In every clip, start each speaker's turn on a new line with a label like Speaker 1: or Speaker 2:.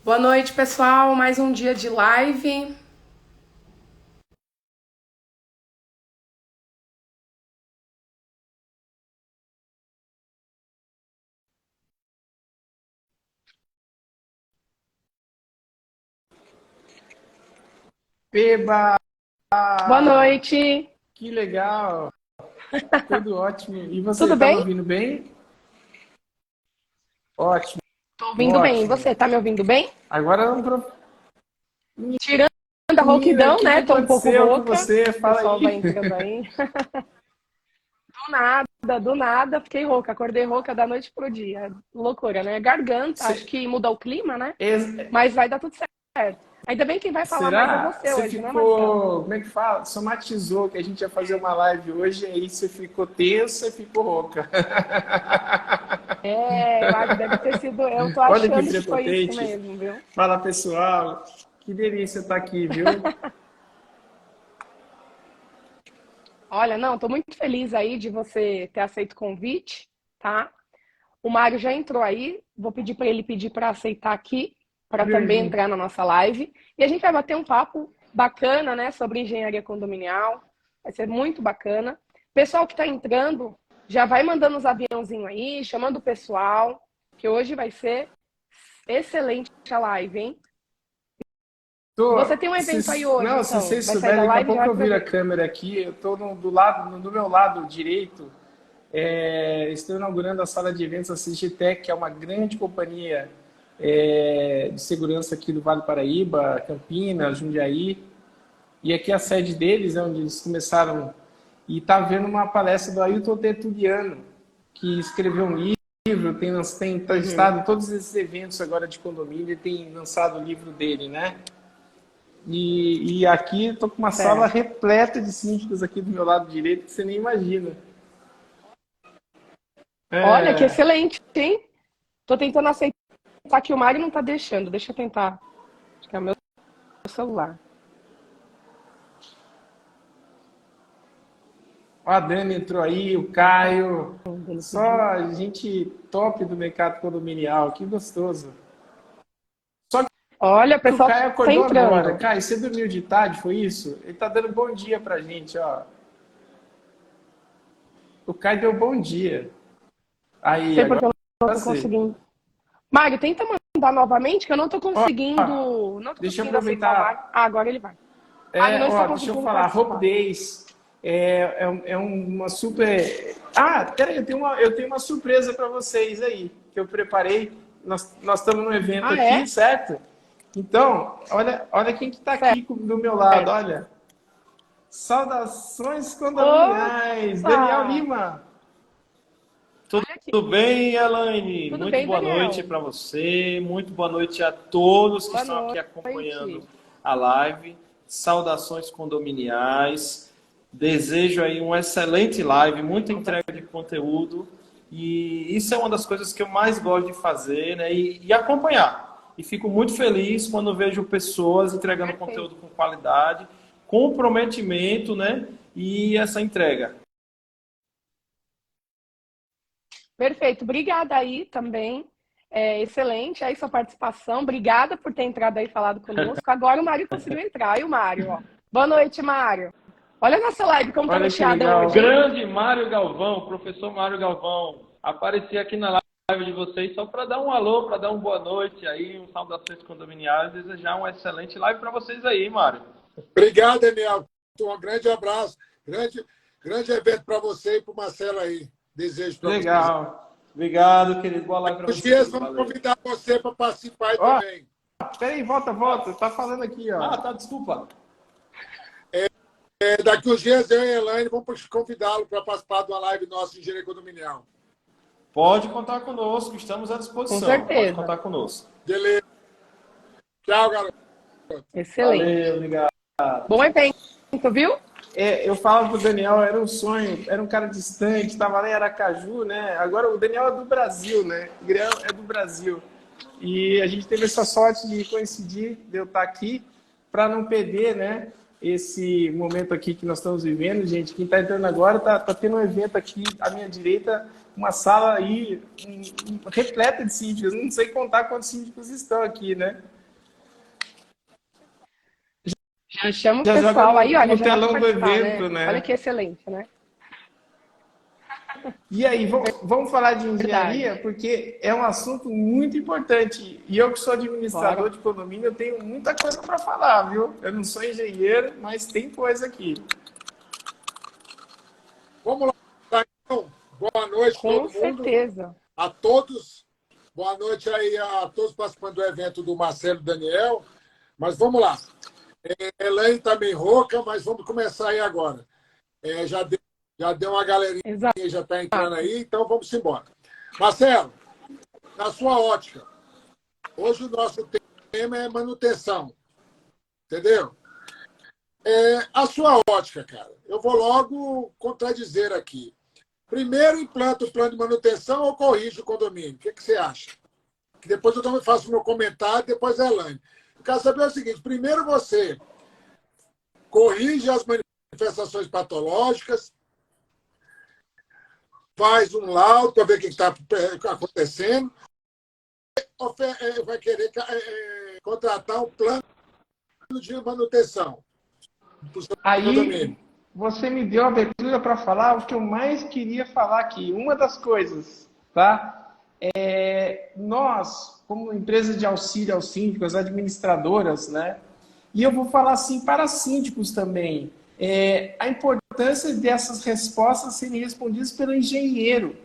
Speaker 1: Boa noite, pessoal. Mais um dia de live.
Speaker 2: Eba!
Speaker 1: Boa noite.
Speaker 2: Que legal! Tudo ótimo. E você,
Speaker 1: Tudo
Speaker 2: tá me
Speaker 1: bem?
Speaker 2: ouvindo bem? Ótimo,
Speaker 1: Tô ouvindo bem. E
Speaker 2: ótimo.
Speaker 1: você, tá me ouvindo bem?
Speaker 2: Agora,
Speaker 1: Tirando a
Speaker 2: menina, o
Speaker 1: rouquidão,
Speaker 2: que que
Speaker 1: né? Tô um pouco
Speaker 2: aconteceu com
Speaker 1: rouca.
Speaker 2: você?
Speaker 1: O
Speaker 2: Fala
Speaker 1: pessoal vai
Speaker 2: aí.
Speaker 1: entrando aí. Do nada, fiquei rouca. Acordei rouca da noite pro dia. Loucura, né? Garganta, acho
Speaker 2: Cê-
Speaker 1: que muda o clima, né?
Speaker 2: ex-
Speaker 1: Mas vai dar tudo certo. Ainda bem quem vai falar mais é
Speaker 2: Será?
Speaker 1: você
Speaker 2: Você
Speaker 1: hoje, né, Marcão?
Speaker 2: ficou, como é que fala? Somatizou que a gente ia fazer uma live hoje, aí você ficou tensa e ficou rouca.
Speaker 1: É, eu acho que deve ter sido. Eu tô
Speaker 2: Olha que
Speaker 1: achando que foi isso
Speaker 2: prepotente.
Speaker 1: mesmo, viu?
Speaker 2: Fala, pessoal. Que delícia estar aqui, viu?
Speaker 1: Olha, não, tô muito feliz aí de você ter aceito o convite, tá? O Mário já entrou aí, vou pedir para ele pedir para aceitar aqui, para
Speaker 2: Meu
Speaker 1: também
Speaker 2: junto.
Speaker 1: entrar na nossa live. E a gente vai bater um papo bacana, né, sobre engenharia condominial. Vai ser muito bacana. Pessoal que está entrando, já vai mandando os aviãozinhos aí, chamando o pessoal, que hoje vai ser excelente a live, hein? Você tem um evento aí hoje,
Speaker 2: Não, se
Speaker 1: então?
Speaker 2: vocês
Speaker 1: Vai sair da
Speaker 2: souberem, daqui a
Speaker 1: live e já
Speaker 2: pouco
Speaker 1: vai
Speaker 2: eu
Speaker 1: pro
Speaker 2: viro a
Speaker 1: evento.
Speaker 2: câmera aqui. Eu estou do lado, do meu lado direito. Estou inaugurando a sala de eventos da Sigitec, que é uma grande companhia de segurança aqui do Vale do Paraíba, Campinas, Jundiaí. E aqui a sede deles, onde eles começaram. E está vendo uma palestra do Ailton Tertuliano, que escreveu um livro, tem
Speaker 1: Uhum,
Speaker 2: estado em todos esses eventos agora de condomínio, e tem lançado o livro dele, né? E aqui estou com uma sala
Speaker 1: certo.
Speaker 2: repleta de síndicos aqui do meu lado direito que você nem imagina.
Speaker 1: Olha, que
Speaker 2: É,
Speaker 1: excelente, hein? Tô tentando aceitar que o Mário não tá deixando. Deixa eu tentar. Acho que é o meu celular.
Speaker 2: a Dani entrou aí, o Caio.
Speaker 1: Ele pediu.
Speaker 2: Só gente top do mercado condominial, que gostoso. Só
Speaker 1: Olha, o
Speaker 2: que o
Speaker 1: pessoal
Speaker 2: Caio
Speaker 1: tá
Speaker 2: acordou agora.
Speaker 1: entrando.
Speaker 2: Caio, você dormiu de tarde, foi isso? Ele tá dando bom dia pra gente, ó. O Caio deu bom dia.
Speaker 1: Não
Speaker 2: Aí,
Speaker 1: sei
Speaker 2: agora
Speaker 1: porque eu não tô
Speaker 2: sei.
Speaker 1: conseguindo. Mário, tenta mandar novamente, que eu não tô
Speaker 2: Ó,
Speaker 1: conseguindo. Não tô
Speaker 2: deixa eu
Speaker 1: conseguindo aceitar o Mário.
Speaker 2: aproveitar.
Speaker 1: Ah, agora ele vai. Mário não está
Speaker 2: Deixa eu
Speaker 1: conseguindo
Speaker 2: falar. Hope
Speaker 1: participar.
Speaker 2: Days é uma super. Ah, peraí, eu tenho uma surpresa para vocês aí, que eu preparei. Nós estamos num evento
Speaker 1: Ah,
Speaker 2: aqui,
Speaker 1: é?
Speaker 2: certo? Então, olha quem que está aqui do meu lado,
Speaker 1: Certo.
Speaker 2: olha. Saudações condominiais, Daniel
Speaker 1: Opa!
Speaker 2: Lima.
Speaker 1: Olha aqui.
Speaker 3: Tudo bem, Elaine?
Speaker 1: Tudo
Speaker 3: Muito
Speaker 1: bem,
Speaker 3: boa noite
Speaker 1: Daniel?
Speaker 3: para você, muito boa noite a todos que
Speaker 1: Boa
Speaker 3: estão aqui acompanhando
Speaker 1: noite.
Speaker 3: a live. Saudações condominiais. Desejo aí uma excelente live, muita entrega de conteúdo. E isso é uma das coisas que eu mais gosto de fazer, né? E acompanhar. E fico muito feliz quando vejo pessoas entregando
Speaker 1: Perfeito.
Speaker 3: conteúdo com qualidade, comprometimento, né? E essa entrega.
Speaker 1: Perfeito. Obrigada aí também. É, excelente aí sua participação. Obrigada por ter entrado aí e falado conosco. Agora o Mário conseguiu entrar. E o Mário, ó. Boa noite, Mário. Olha a nossa live como tá
Speaker 2: Olha que
Speaker 1: recheada hoje,
Speaker 2: legal.
Speaker 1: hein?
Speaker 3: Grande Mário Galvão, professor Mário Galvão, apareci aqui na live de vocês só para dar um alô, para dar uma boa noite aí, um saudações condominiais, desejar uma excelente live para vocês aí, Mário.
Speaker 4: Obrigado, Daniel. Um grande abraço. Grande evento para você e para o Marcelo aí. Desejo para vocês.
Speaker 2: Legal.
Speaker 3: Obrigado, querido. Boa live para
Speaker 4: Os dias
Speaker 3: vocês.
Speaker 4: vamos
Speaker 3: Valeu.
Speaker 4: convidar você para participar aí
Speaker 2: Ó,
Speaker 4: também.
Speaker 2: peraí, volta. Tá falando aqui, ó.
Speaker 3: Ah, tá, desculpa.
Speaker 4: Daqui uns dias eu e a Elaine vamos convidá-lo para participar de uma live nossa de engenharia condominial.
Speaker 3: Pode contar conosco, estamos à
Speaker 1: Com
Speaker 3: disposição. Pode
Speaker 1: certeza.
Speaker 3: contar conosco.
Speaker 4: Beleza. Tchau, garoto.
Speaker 1: Excelente.
Speaker 3: Valeu, obrigado.
Speaker 1: Bom evento, viu?
Speaker 2: Eu falava pro Daniel, era um sonho, era um cara distante, estava lá em Aracaju, né? Agora o Daniel é do Brasil, né? O Guilherme é do Brasil. E a gente teve essa sorte de coincidir, de eu estar aqui, para não perder, né? Esse momento aqui que nós estamos vivendo, gente. Quem está entrando agora tá tendo um evento aqui à minha direita, uma sala aí repleta de síndicos. Não sei contar quantos síndicos estão aqui, né?
Speaker 1: Já chama o
Speaker 2: Já joga
Speaker 1: pessoal aí, olha,
Speaker 2: no
Speaker 1: já dá
Speaker 2: telão
Speaker 1: pra
Speaker 2: do
Speaker 1: participar,
Speaker 2: evento, né?
Speaker 1: Olha que excelente, né?
Speaker 2: E aí, vamos falar de
Speaker 1: Verdade.
Speaker 2: engenharia, porque é um assunto muito importante. E eu que sou administrador
Speaker 1: Bora.
Speaker 2: de condomínio, eu tenho muita coisa para falar, viu? Eu não sou engenheiro, mas tem coisa aqui.
Speaker 4: Vamos lá, tá, então. Boa noite,
Speaker 1: Com
Speaker 4: todo mundo.
Speaker 1: certeza.
Speaker 4: A todos. Boa noite aí a todos participantes do evento do Marcelo e Daniel. Mas vamos lá. Elaine está meio rouca, mas vamos começar aí agora. Já deu uma galerinha,
Speaker 1: Exato.
Speaker 4: já está entrando aí, então vamos embora. Marcelo, na sua ótica, hoje o nosso tema é manutenção, entendeu? A sua ótica, cara, eu vou logo contradizer aqui. Primeiro implanta o plano de manutenção ou corrige o condomínio? O que você acha? Que depois eu também faço o meu comentário, depois a Elaine. Eu quero saber o seguinte, primeiro você corrige as manifestações patológicas, faz um laudo para ver o que está acontecendo, ou vai querer contratar um plano de manutenção para o seu
Speaker 2: Aí,
Speaker 4: condomínio.
Speaker 2: você me deu a abertura para falar o que eu mais queria falar aqui. Uma das coisas, tá? Nós, como empresa de auxílio aos síndicos, administradoras, né? E eu vou falar assim para síndicos também. A importância dessas respostas serem respondidas pelo engenheiro.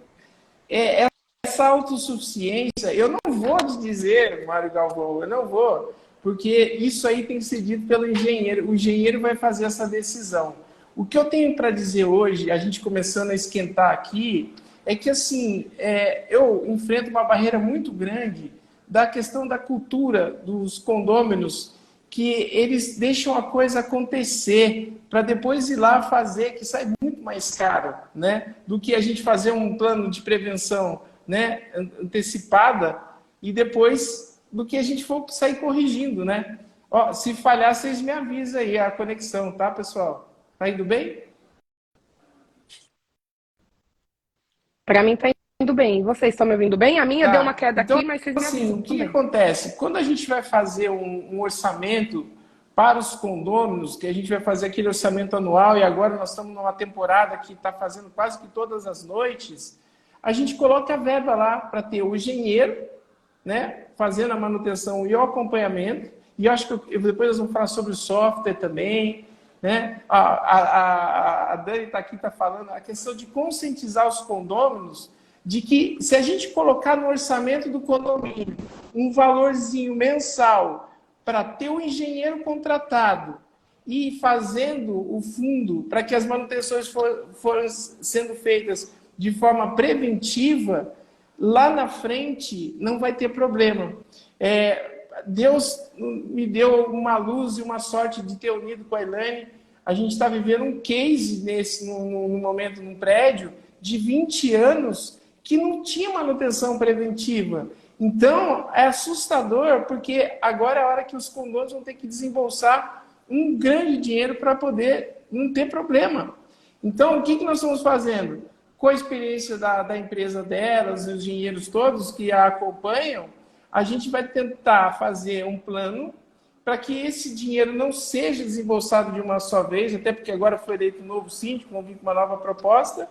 Speaker 2: Essa autossuficiência, eu não vou te dizer, Mário Galvão, eu não vou, porque isso aí tem que ser dito pelo engenheiro. O engenheiro vai fazer essa decisão. O que eu tenho para dizer hoje, a gente começando a esquentar aqui, é que assim, eu enfrento uma barreira muito grande da questão da cultura dos condôminos, que eles deixam a coisa acontecer para depois ir lá fazer, que sai muito mais caro, né, do que a gente fazer um plano de prevenção, né, antecipada, e depois do que a gente for sair corrigindo, né? Ó, se falhar, vocês me avisam aí a conexão, tá, pessoal? Tá indo bem?
Speaker 1: Para mim tá indo bem. Vocês estão me ouvindo bem? A minha deu uma
Speaker 2: Tá.
Speaker 1: queda
Speaker 2: Então,
Speaker 1: aqui, mas vocês me
Speaker 2: assim,
Speaker 1: avisam
Speaker 2: o que
Speaker 1: também.
Speaker 2: acontece? Quando a gente vai fazer um orçamento para os condôminos, que a gente vai fazer aquele orçamento anual, e agora nós estamos numa temporada que está fazendo quase que todas as noites, a gente coloca a verba lá para ter o engenheiro, né, fazendo a manutenção e o acompanhamento, e eu acho que depois nós vamos falar sobre o software também, né? A Dani está aqui, está falando a questão de conscientizar os condôminos de que se a gente colocar no orçamento do condomínio um valorzinho mensal para ter o engenheiro contratado e fazendo o fundo para que as manutenções foram sendo feitas de forma preventiva, lá na frente não vai ter problema. Deus me deu uma luz e uma sorte de ter unido com a Elaine. A gente está vivendo um case no momento, num prédio de 20 anos que não tinha manutenção preventiva. Então, é assustador, porque agora é a hora que os condôminos vão ter que desembolsar um grande dinheiro para poder não ter problema. Então, o que nós estamos fazendo? Com a experiência da empresa delas, os engenheiros todos que a acompanham, a gente vai tentar fazer um plano para que esse dinheiro não seja desembolsado de uma só vez, até porque agora foi eleito um novo síndico, vamos vir com uma nova proposta,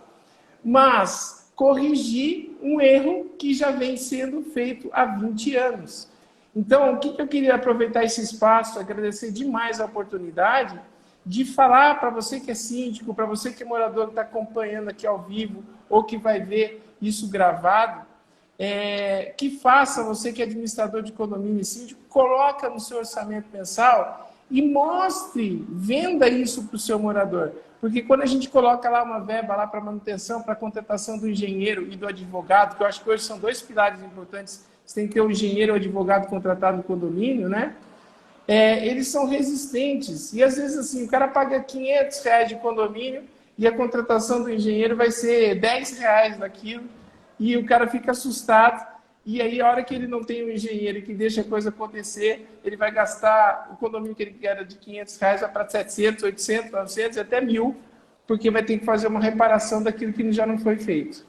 Speaker 2: mas corrigir um erro que já vem sendo feito há 20 anos. Então, o que eu queria aproveitar esse espaço, agradecer demais a oportunidade de falar para você que é síndico, para você que é morador que está acompanhando aqui ao vivo ou que vai ver isso gravado, que faça, você que é administrador de condomínio e síndico, coloca no seu orçamento mensal e mostre, venda isso para o seu morador. Porque quando a gente coloca lá uma verba lá para manutenção, para contratação do engenheiro e do advogado, que eu acho que hoje são dois pilares importantes, você tem que ter o engenheiro e o advogado contratado no condomínio, né? Eles são resistentes. E às vezes assim, o cara paga R$500 de condomínio e a contratação do engenheiro vai ser R$10 daquilo, e o cara fica assustado, e aí a hora que ele não tem um engenheiro que deixa a coisa acontecer, ele vai gastar o condomínio que ele era de R$500, vai para 700, 800, 900 e até 1.000, porque vai ter que fazer uma reparação daquilo que já não foi feito.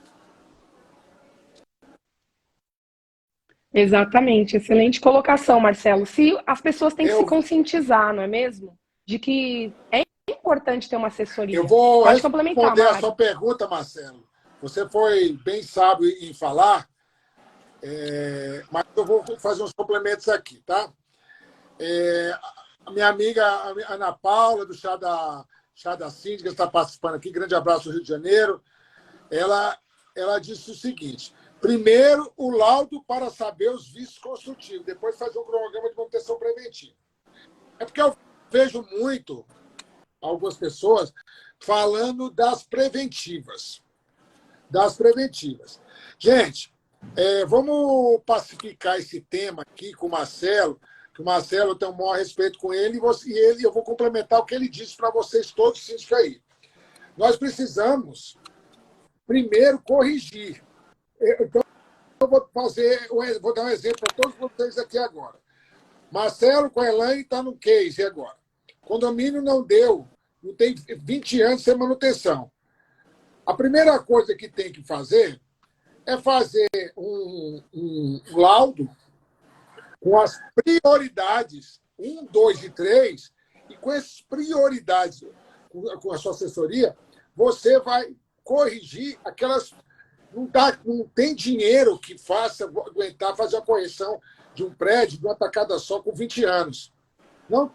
Speaker 1: Exatamente, excelente colocação, Marcelo. Se as pessoas têm que se conscientizar, não é mesmo? de que é importante ter uma assessoria.
Speaker 4: Eu vou
Speaker 1: Pode complementar,
Speaker 4: responder a
Speaker 1: Mari.
Speaker 4: sua pergunta, Marcelo. Você foi bem sábio em falar, mas eu vou fazer uns complementos aqui, tá? A minha amiga Ana Paula, do Chá da Síndica, está participando aqui. Grande abraço do Rio de Janeiro. Ela disse o seguinte: primeiro, o laudo para saber os vícios construtivos, depois fazer um cronograma de manutenção preventiva. É porque eu vejo muito algumas pessoas falando das preventivas. Gente, vamos pacificar esse tema aqui com o Marcelo, que o Marcelo tem o maior respeito com ele, e eu vou complementar o que ele disse para vocês todos síndicos aí. Nós precisamos, primeiro, corrigir. Então, eu vou dar um exemplo para todos vocês aqui agora. Marcelo com a Elaine está no case agora. Condomínio não tem 20 anos sem manutenção. A primeira coisa que tem que fazer é fazer um laudo com as prioridades 1, 2 e 3, e com essas prioridades, com a sua assessoria, você vai corrigir aquelas... Não tem dinheiro que aguentar fazer a correção de um prédio de uma tacada só com 20 anos. Não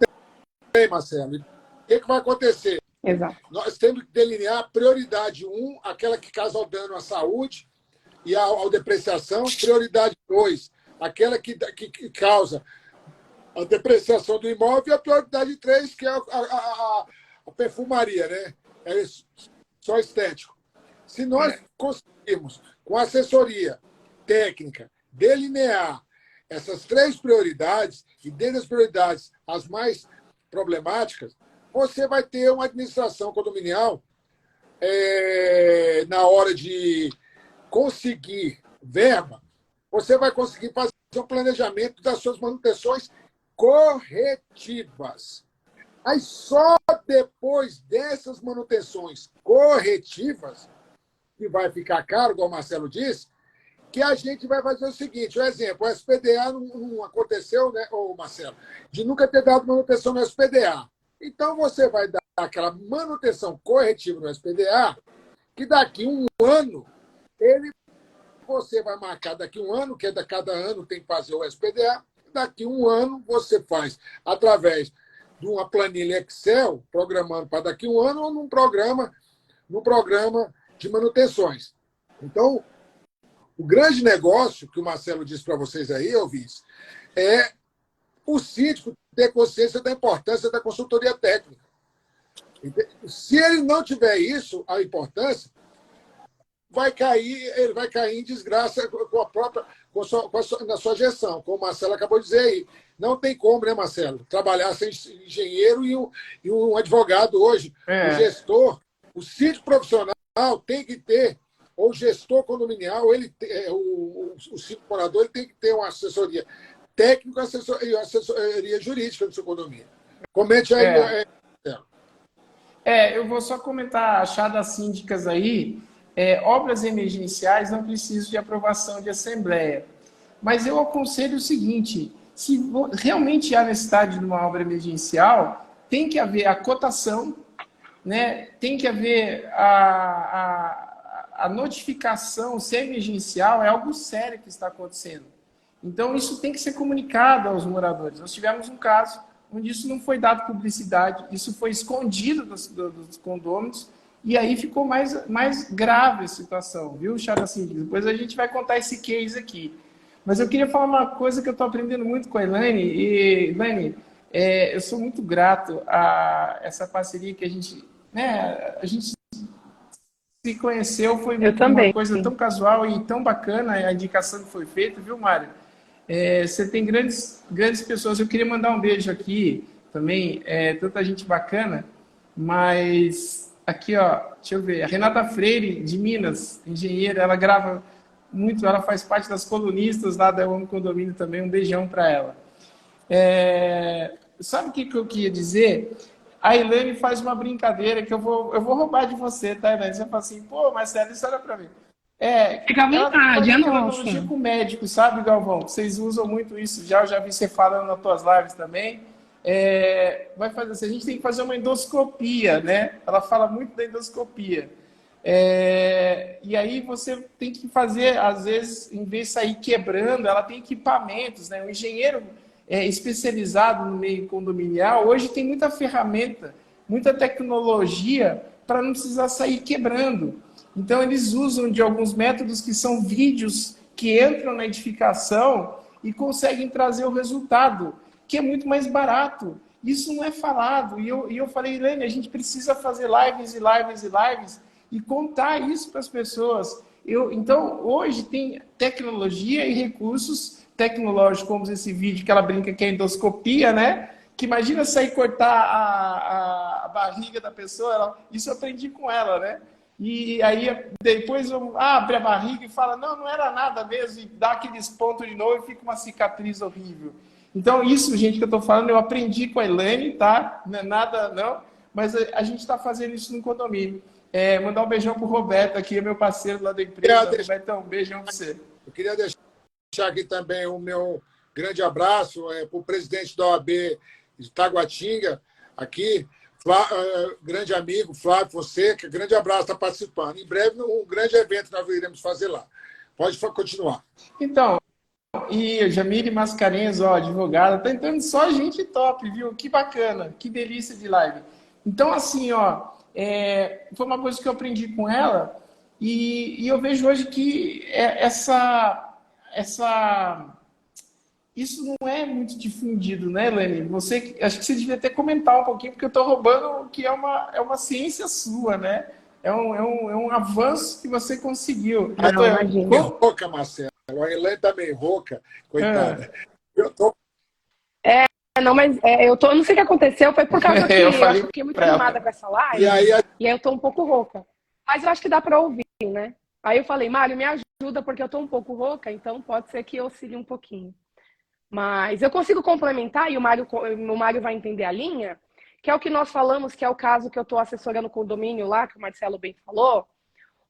Speaker 4: tem, Marcelo. O que vai acontecer?
Speaker 1: Exato.
Speaker 4: Nós temos que delinear prioridade 1, aquela que causa dano à saúde e à depreciação. Prioridade 2, aquela que causa a depreciação do imóvel. E a prioridade 3, que é a perfumaria, né? É só estético. Se nós conseguirmos, com assessoria técnica, delinear essas 3 prioridades, e dentro das prioridades as mais problemáticas, você vai ter uma administração condominial na hora de conseguir verba, você vai conseguir fazer um planejamento das suas manutenções corretivas. Aí só depois dessas manutenções corretivas, que vai ficar caro, igual o Marcelo disse, que a gente vai fazer o seguinte, um exemplo, o SPDA não aconteceu, né, Marcelo, de nunca ter dado manutenção no SPDA. Então, você vai dar aquela manutenção corretiva no SPDA, que daqui um ano, você vai marcar daqui um ano, que cada ano tem que fazer o SPDA, daqui um ano você faz através de uma planilha Excel, programando para daqui um ano, ou num programa de manutenções. Então, o grande negócio que o Marcelo disse para vocês aí, ouvintes, é o síndico ter consciência da importância da consultoria técnica. Se ele não tiver isso, a importância, ele vai cair em desgraça na sua gestão, como o Marcelo acabou de dizer aí. Não tem como, né, Marcelo, trabalhar sem engenheiro e um advogado hoje. O gestor, o síndico profissional tem que ter, ou gestor condominial, o síndico morador, ele tem que ter uma assessoria técnica e assessoria jurídica do seu condomínio. Comente aí.
Speaker 2: Eu vou só comentar a chá das síndicas aí. Obras emergenciais não precisam de aprovação de assembleia. Mas eu aconselho o seguinte, se realmente há necessidade de uma obra emergencial, tem que haver a cotação, né? Tem que haver a notificação, se é emergencial, é algo sério que está acontecendo. Então, isso tem que ser comunicado aos moradores. Nós tivemos um caso onde isso não foi dado publicidade, isso foi escondido dos condôminos, e aí ficou mais grave a situação, viu, Chara Síndica? Depois a gente vai contar esse case aqui. Mas eu queria falar uma coisa que eu estou aprendendo muito com a Elaine. E, Elaine, eu sou muito grato a essa parceria que a gente se conheceu, foi uma coisa tão casual e tão bacana a indicação que foi feita, viu, Mário? Você tem grandes pessoas. Eu queria mandar um beijo aqui também, tanta gente bacana, mas aqui, ó, deixa eu ver, a Renata Freire, de Minas, engenheira, ela grava muito, ela faz parte das colunistas lá da Eu Amo Condomínio também, um beijão para ela. Sabe o que eu queria dizer? A Elaine faz uma brincadeira que eu vou roubar de você, tá, Elaine? Você fala assim, pô, Marcelo, isso era para mim.
Speaker 1: Fica à vontade, é nossa.
Speaker 2: Com médico, sabe, Galvão? Vocês usam muito isso, eu já vi você falando nas tuas lives também. vai fazer assim, a gente tem que fazer uma endoscopia, né? Ela fala muito da endoscopia. E aí você tem que fazer, às vezes, em vez de sair quebrando, ela tem equipamentos, né? O engenheiro especializado no meio condominial, hoje tem muita ferramenta, muita tecnologia para não precisar sair quebrando. Então, eles usam de alguns métodos que são vídeos que entram na edificação e conseguem trazer o resultado, que é muito mais barato. Isso não é falado. E eu falei, Helene, a gente precisa fazer lives e lives e lives e contar isso para as pessoas. Então, hoje tem tecnologia e recursos tecnológicos, como esse vídeo que ela brinca que é endoscopia, né? Que imagina sair cortar a barriga da pessoa, isso eu aprendi com ela, né? E aí depois abre a barriga e fala, não era nada mesmo, e dá aqueles pontos de novo e fica uma cicatriz horrível. Então isso, gente, que eu estou falando, eu aprendi com a Elaine, tá? Não é nada, não, mas a gente está fazendo isso no condomínio. Mandar um beijão pro Roberto aqui, meu parceiro lá da empresa. Roberto, um beijão para você.
Speaker 4: Eu queria deixar aqui também o meu grande abraço para o presidente da OAB de Taguatinga, aqui, grande amigo, Flávio Fonseca, grande abraço, está participando. Em breve, um grande evento nós iremos fazer lá. Pode continuar.
Speaker 2: Então, e Jamile Mascarenhas, advogada, tá entrando só gente top, viu? Que bacana, que delícia de live. Então, assim, foi uma coisa que eu aprendi com ela e eu vejo hoje que isso não é muito difundido, né, Helene? Acho que você devia até comentar um pouquinho, porque eu estou roubando que é uma ciência sua, né? É um avanço que você conseguiu.
Speaker 4: Rouca, Marcelo. A Helene está meio rouca, coitada.
Speaker 1: Não, mas eu não sei o que aconteceu, foi por causa que eu fiquei muito animada com essa live, e aí eu tô um pouco rouca. Mas eu acho que dá para ouvir, né? Aí eu falei, Mário, me ajuda, porque eu tô um pouco rouca, então pode ser que eu oscile um pouquinho. Mas eu consigo complementar, e o Mário vai entender a linha, que é o que nós falamos, que é o caso que eu tô assessorando o condomínio lá, que o Marcelo bem falou,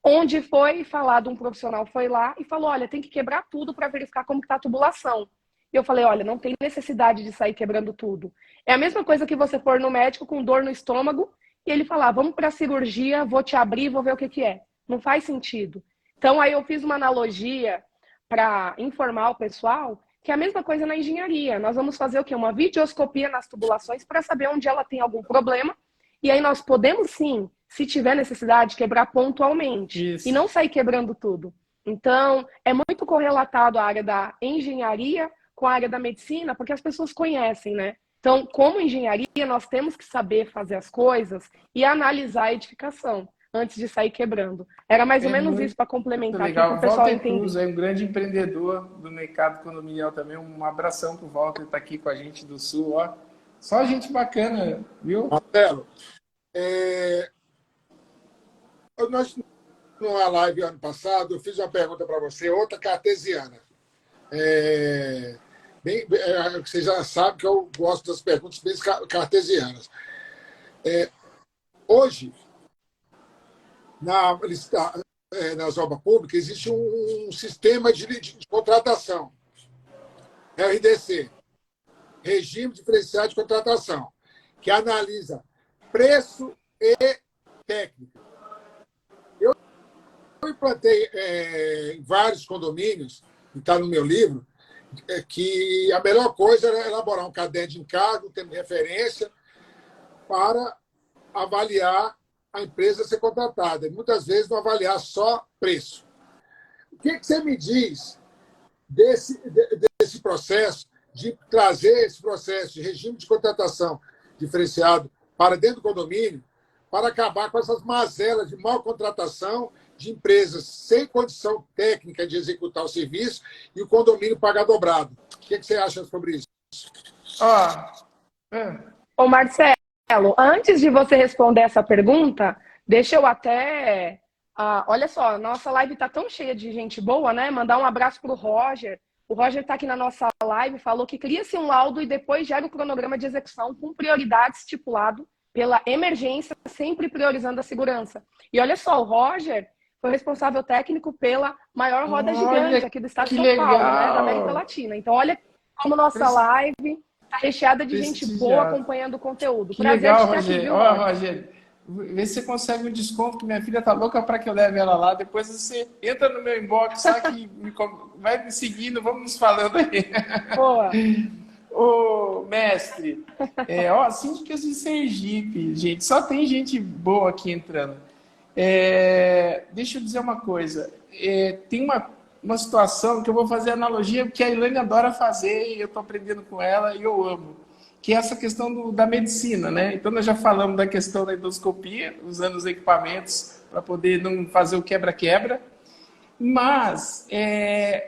Speaker 1: onde foi falado, um profissional foi lá e falou, olha, tem que quebrar tudo para verificar como que tá a tubulação. E eu falei, olha, não tem necessidade de sair quebrando tudo. É a mesma coisa que você for no médico com dor no estômago e ele falar, vamos para a cirurgia, vou te abrir, vou ver o que é. Não faz sentido. Então, aí eu fiz uma analogia para informar o pessoal que é a mesma coisa na engenharia. Nós vamos fazer o quê? Uma videoscopia nas tubulações para saber onde ela tem algum problema. E aí nós podemos, sim, se tiver necessidade, quebrar pontualmente. Isso. E não sair quebrando tudo. Então, é muito correlatado a área da engenharia com a área da medicina, porque as pessoas conhecem, né? Então, como engenharia, nós temos que saber fazer as coisas e analisar a edificação antes de sair quebrando. Era mais ou menos isso para complementar aqui para o pessoal entender.
Speaker 2: Cruz é um grande empreendedor do mercado condominial também. Um abração para o Walter, está aqui com a gente do Sul. Só gente bacana, viu?
Speaker 4: Marcelo, nós, numa live ano passado, eu fiz uma pergunta para você, outra cartesiana. Você já sabe que eu gosto das perguntas bem cartesianas. Hoje, nas obras públicas, existe um sistema de contratação, RDC, Regime Diferenciado de Contratação, que analisa preço e técnica. Eu implantei em vários condomínios, e está no meu livro, que a melhor coisa era elaborar um caderno de encargo, um termo de referência, para avaliar a empresa a ser contratada. E muitas vezes não avaliar só preço. O que você me diz desse processo, de trazer esse processo de regime de contratação diferenciado para dentro do condomínio, para acabar com essas mazelas de mal contratação de empresas sem condição técnica de executar o serviço e o condomínio pagar dobrado? O que você acha sobre isso?
Speaker 1: Ô Marcelo, antes de você responder essa pergunta, deixa eu até... olha só, nossa live está tão cheia de gente boa, né? Mandar um abraço para o Roger. O Roger está aqui na nossa live, falou que cria-se um laudo e depois gera o cronograma de execução com prioridade estipulado pela emergência, sempre priorizando a segurança. E olha só, o Roger foi responsável técnico pela maior roda gigante aqui do estado de São Paulo, né, da América Latina. Então, olha como nossa live tá recheada de gente boa
Speaker 2: Prestigiado.
Speaker 1: acompanhando o conteúdo.
Speaker 2: Que
Speaker 1: Prazer
Speaker 2: legal,
Speaker 1: te ter aqui,
Speaker 2: Rogério.
Speaker 1: viu,
Speaker 2: Ó,
Speaker 1: Roger?
Speaker 2: Rogério, vê se você consegue um desconto, que minha filha tá louca para que eu leve ela lá. Depois você entra no meu inbox, sabe que vai me seguindo, vamos nos falando aí.
Speaker 1: Boa.
Speaker 2: Ô, mestre, ó, síndicas de Sergipe, gente, só tem gente boa aqui entrando. Deixa eu dizer uma coisa. Tem uma situação que eu vou fazer analogia, porque a Elaine adora fazer, e eu estou aprendendo com ela e eu amo, que é essa questão da medicina, né? Então, nós já falamos da questão da endoscopia, usando os equipamentos para poder não fazer o quebra-quebra. Mas,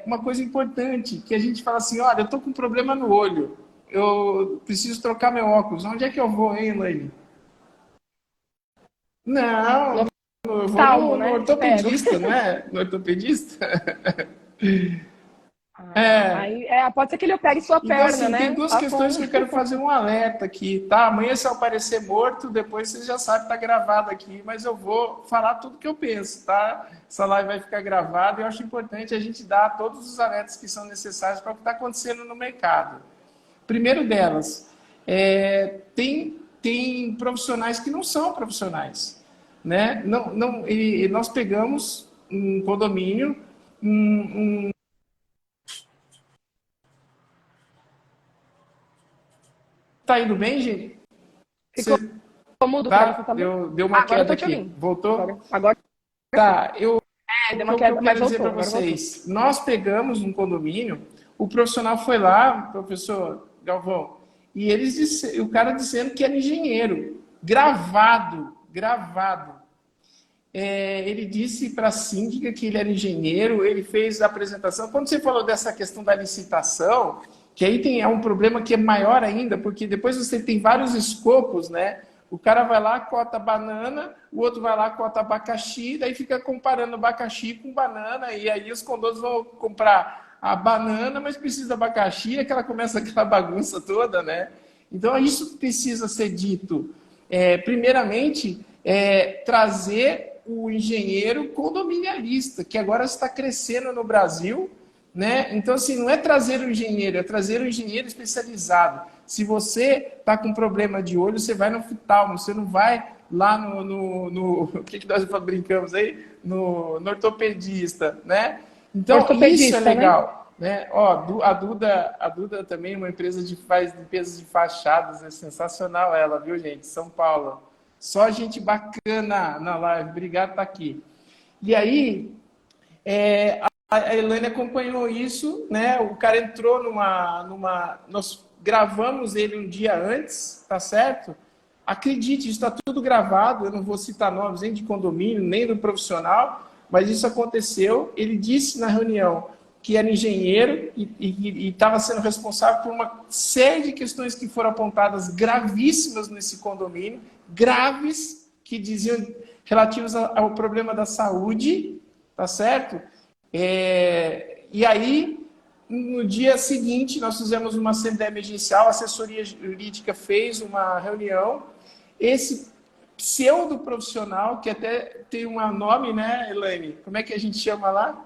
Speaker 2: uma coisa importante, que a gente fala assim, olha, eu estou com um problema no olho, eu preciso trocar meu óculos. Onde é que eu vou, hein, Elaine? Não, eu vou
Speaker 1: Salmo,
Speaker 2: no
Speaker 1: né?
Speaker 2: ortopedista, não é? No ortopedista?
Speaker 1: Aí, pode ser que ele opere sua
Speaker 2: Então,
Speaker 1: perna,
Speaker 2: assim,
Speaker 1: né?
Speaker 2: tem duas questões que eu quero fazer um alerta aqui, tá? Amanhã, se eu aparecer morto, depois você já sabe, tá gravado aqui, mas eu vou falar tudo que eu penso, tá? Essa live vai ficar gravada e eu acho importante a gente dar todos os alertas que são necessários para o que está acontecendo no mercado. Primeiro delas, tem profissionais que não são profissionais, né? E nós pegamos um condomínio, Tá indo bem, gente?
Speaker 1: Ficou mudo
Speaker 2: Tá?
Speaker 1: pra você também?
Speaker 2: Deu uma
Speaker 1: Agora eu
Speaker 2: queda
Speaker 1: tô te
Speaker 2: aqui.
Speaker 1: ouvindo.
Speaker 2: Voltou?
Speaker 1: Agora
Speaker 2: Tá,
Speaker 1: deu uma
Speaker 2: o que
Speaker 1: queda,
Speaker 2: eu
Speaker 1: mas
Speaker 2: quero dizer
Speaker 1: voltou.
Speaker 2: para
Speaker 1: Agora voltou.
Speaker 2: vocês, nós pegamos um condomínio, o profissional foi lá, professor Galvão, e o cara dizendo que era engenheiro, gravado. Ele disse para a síndica que ele era engenheiro, ele fez a apresentação. Quando você falou dessa questão da licitação, que aí é um problema que é maior ainda, porque depois você tem vários escopos, né? O cara vai lá, cota banana, o outro vai lá, cota abacaxi, daí fica comparando abacaxi com banana, e aí os condomínios vão comprar a banana, mas precisa de abacaxi, aquela começa aquela bagunça toda, né? Então, isso precisa ser dito. Primeiramente, trazer o engenheiro condominialista, que agora está crescendo no Brasil, né? Então, assim, não é trazer o engenheiro, é trazer o engenheiro especializado. Se você está com problema de olho, você vai no oftalmo, você não vai lá no o que nós brincamos aí? No ortopedista, né? Então, isso é legal. Né? Ó, a Duda também é uma empresa faz limpeza de fachadas, é sensacional ela, viu, gente? São Paulo. Só gente bacana na live, obrigado por estar aqui. E aí, a Elaine acompanhou isso, né? O cara entrou nós gravamos ele um dia antes, tá certo? Acredite, isso está tudo gravado, eu não vou citar nomes nem de condomínio, nem do profissional, mas isso aconteceu. Ele disse na reunião que era engenheiro e estava sendo responsável por uma série de questões que foram apontadas gravíssimas nesse condomínio, graves, que diziam relativos ao problema da saúde, tá certo? E aí, no dia seguinte, nós fizemos uma assembleia emergencial, a assessoria jurídica fez uma reunião, esse pseudo profissional, que até tem um nome, né, Elaine? Como é que a gente chama lá?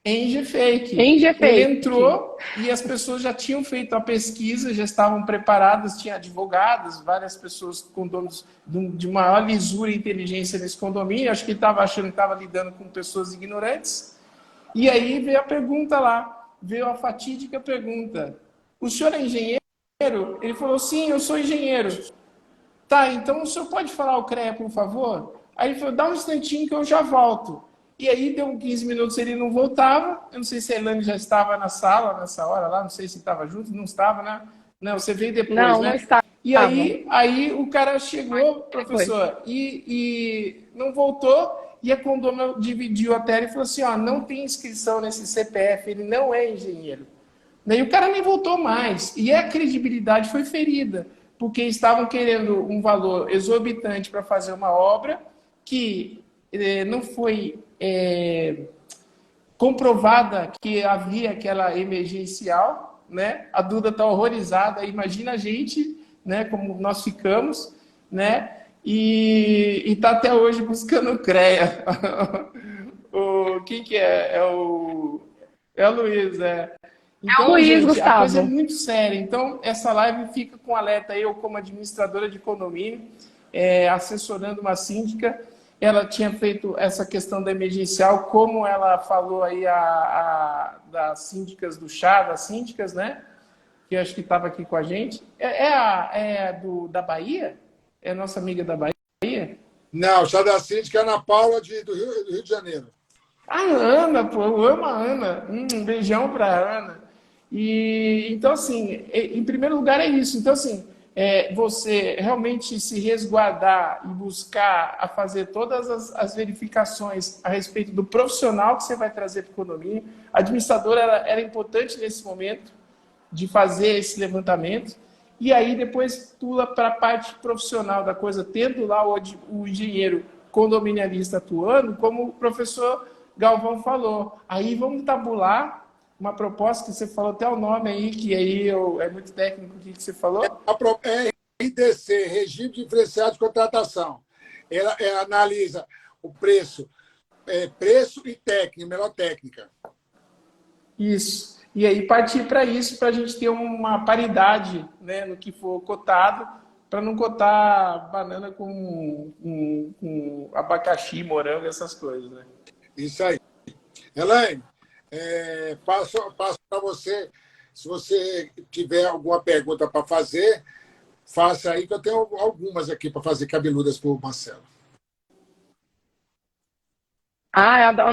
Speaker 2: Engefake. Ele entrou e as pessoas já tinham feito a pesquisa, já estavam preparadas, tinha advogados, várias pessoas com donos de maior lisura e inteligência nesse condomínio. Acho que ele estava achando que estava lidando com pessoas ignorantes. E aí veio a pergunta lá, veio a fatídica pergunta: o senhor é engenheiro? Ele falou: sim, eu sou engenheiro. Tá, então o senhor pode falar o CREA, por favor? Aí ele falou: dá um instantinho que eu já volto. E aí deu 15 minutos, ele não voltava. Eu não sei se a Elaine já estava na sala nessa hora lá, não sei se estava junto, não estava, né? Não, você veio depois,
Speaker 1: não,
Speaker 2: né?
Speaker 1: Não estava.
Speaker 2: E aí o cara chegou, professor, e não voltou, e a Condômina dividiu a tela e falou assim: ó, não tem inscrição nesse CPF, ele não é engenheiro. Daí o cara nem voltou mais. E a credibilidade foi ferida, porque estavam querendo um valor exorbitante para fazer uma obra que não foi comprovada que havia aquela emergencial, né? A Duda está horrorizada, imagina a gente, né? Como nós ficamos, né? E está até hoje buscando o CREA. Quem que é? É o Luiz,
Speaker 1: É o Luiz,
Speaker 2: gente, a
Speaker 1: Gustavo.
Speaker 2: coisa é muito séria. Então, essa live fica com alerta. Eu, como administradora de condomínio, assessorando uma síndica, ela tinha feito essa questão da emergencial, como ela falou aí das síndicas do chá, das síndicas, né? Que eu acho que estava aqui com a gente. Da Bahia? É a nossa amiga da Bahia?
Speaker 4: Não, o chá da síndica é Ana Paula do Rio de Janeiro.
Speaker 2: A Ana, pô, eu amo a Ana. Um beijão para Ana. E então, assim, em primeiro lugar é isso. Então, assim, você realmente se resguardar e buscar a fazer todas as verificações a respeito do profissional que você vai trazer para o condomínio. A administradora era importante nesse momento de fazer esse levantamento. E aí depois pula para a parte profissional da coisa, tendo lá o engenheiro condominialista atuando, como o professor Galvão falou. Aí vamos tabular uma proposta que você falou até o nome aí, que aí é muito técnico o que você falou.
Speaker 4: É RDC, Regime Diferenciado de Contratação. Ela analisa o preço, preço e técnica, melhor técnica.
Speaker 2: Isso. E aí partir para isso, para a gente ter uma paridade, né, no que for cotado, para não cotar banana com abacaxi, morango, essas coisas, né?
Speaker 4: Isso aí. Elaine, passo para você. Se você tiver alguma pergunta para fazer, faça aí, que eu tenho algumas aqui para fazer cabeludas para o Marcelo.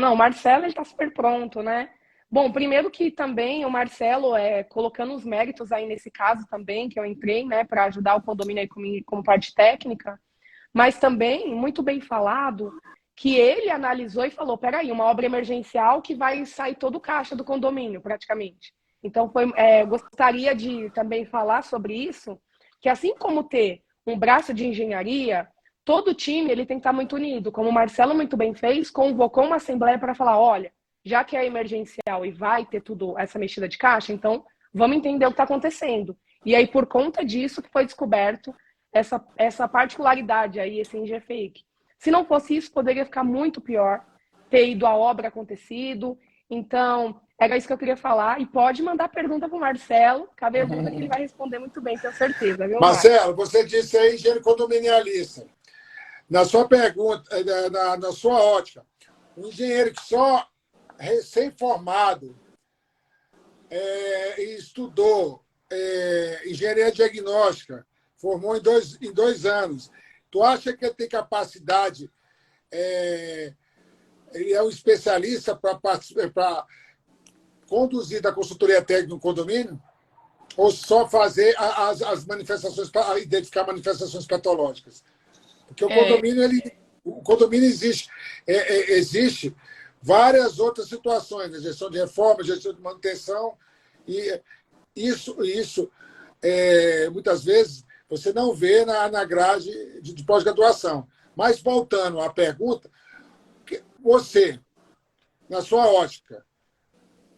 Speaker 1: Não, o Marcelo está super pronto, né? Bom, primeiro que também o Marcelo colocando os méritos aí nesse caso também, que eu entrei, né, para ajudar o condomínio aí como parte técnica, mas também, muito bem falado, que ele analisou e falou, peraí, uma obra emergencial que vai sair todo o caixa do condomínio, praticamente. Então, gostaria de também falar sobre isso, que assim como ter um braço de engenharia, todo time ele tem que estar muito unido. Como o Marcelo muito bem fez, convocou uma assembleia para falar, olha, já que é emergencial e vai ter tudo essa mexida de caixa, então vamos entender o que está acontecendo. E aí, por conta disso, que foi descoberto essa particularidade aí, esse NGFake. Se não fosse isso, poderia ficar muito pior, ter ido a obra acontecido. Então, era isso que eu queria falar. E pode mandar pergunta para o Marcelo, cabeluda, que ele vai responder muito bem, tenho certeza. Viu,
Speaker 4: Marcelo, você disse aí engenheiro condominialista. Na sua pergunta, na sua ótica, um engenheiro que só recém-formado estudou engenharia diagnóstica, formou em dois anos. Tu acha que ele tem capacidade, ele é um especialista para conduzir da consultoria técnica no condomínio? Ou só fazer as manifestações, identificar manifestações patológicas? Porque o condomínio existe várias outras situações, né? Gestão de reforma, gestão de manutenção, e isso muitas vezes você não vê na grade de pós-graduação. Mas voltando à pergunta, você, na sua ótica,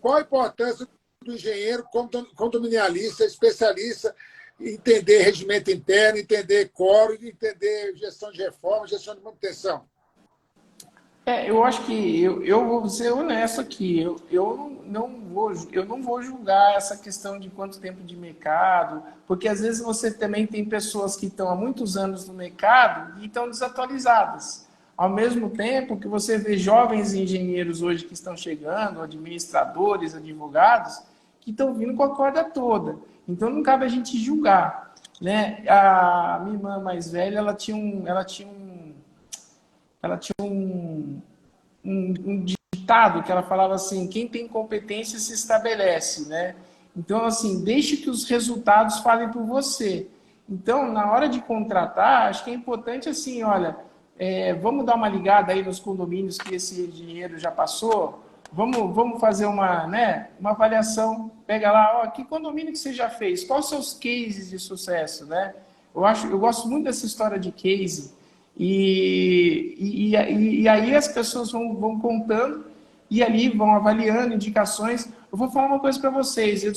Speaker 4: qual a importância do engenheiro condominialista, especialista em entender regimento interno, entender coro, entender gestão de reforma, gestão de manutenção?
Speaker 2: Eu acho que eu vou ser honesto aqui. Eu não vou julgar essa questão de quanto tempo de mercado, porque às vezes você também tem pessoas que estão há muitos anos no mercado e estão desatualizadas. Ao mesmo tempo que você vê jovens engenheiros hoje que estão chegando, administradores, advogados, que estão vindo com a corda toda. Então não cabe a gente julgar, né? A minha irmã mais velha, ela tinha um ditado que ela falava assim: quem tem competência se estabelece, né? Então, assim, deixe que os resultados falem por você. Então, na hora de contratar, acho que é importante assim, olha, vamos dar uma ligada aí nos condomínios que esse dinheiro já passou, vamos fazer uma avaliação, pega lá, que condomínio que você já fez, quais são os cases de sucesso, né? Eu gosto muito dessa história de case. E aí as pessoas vão contando e ali vão avaliando indicações. Eu vou falar uma coisa para vocês. Eu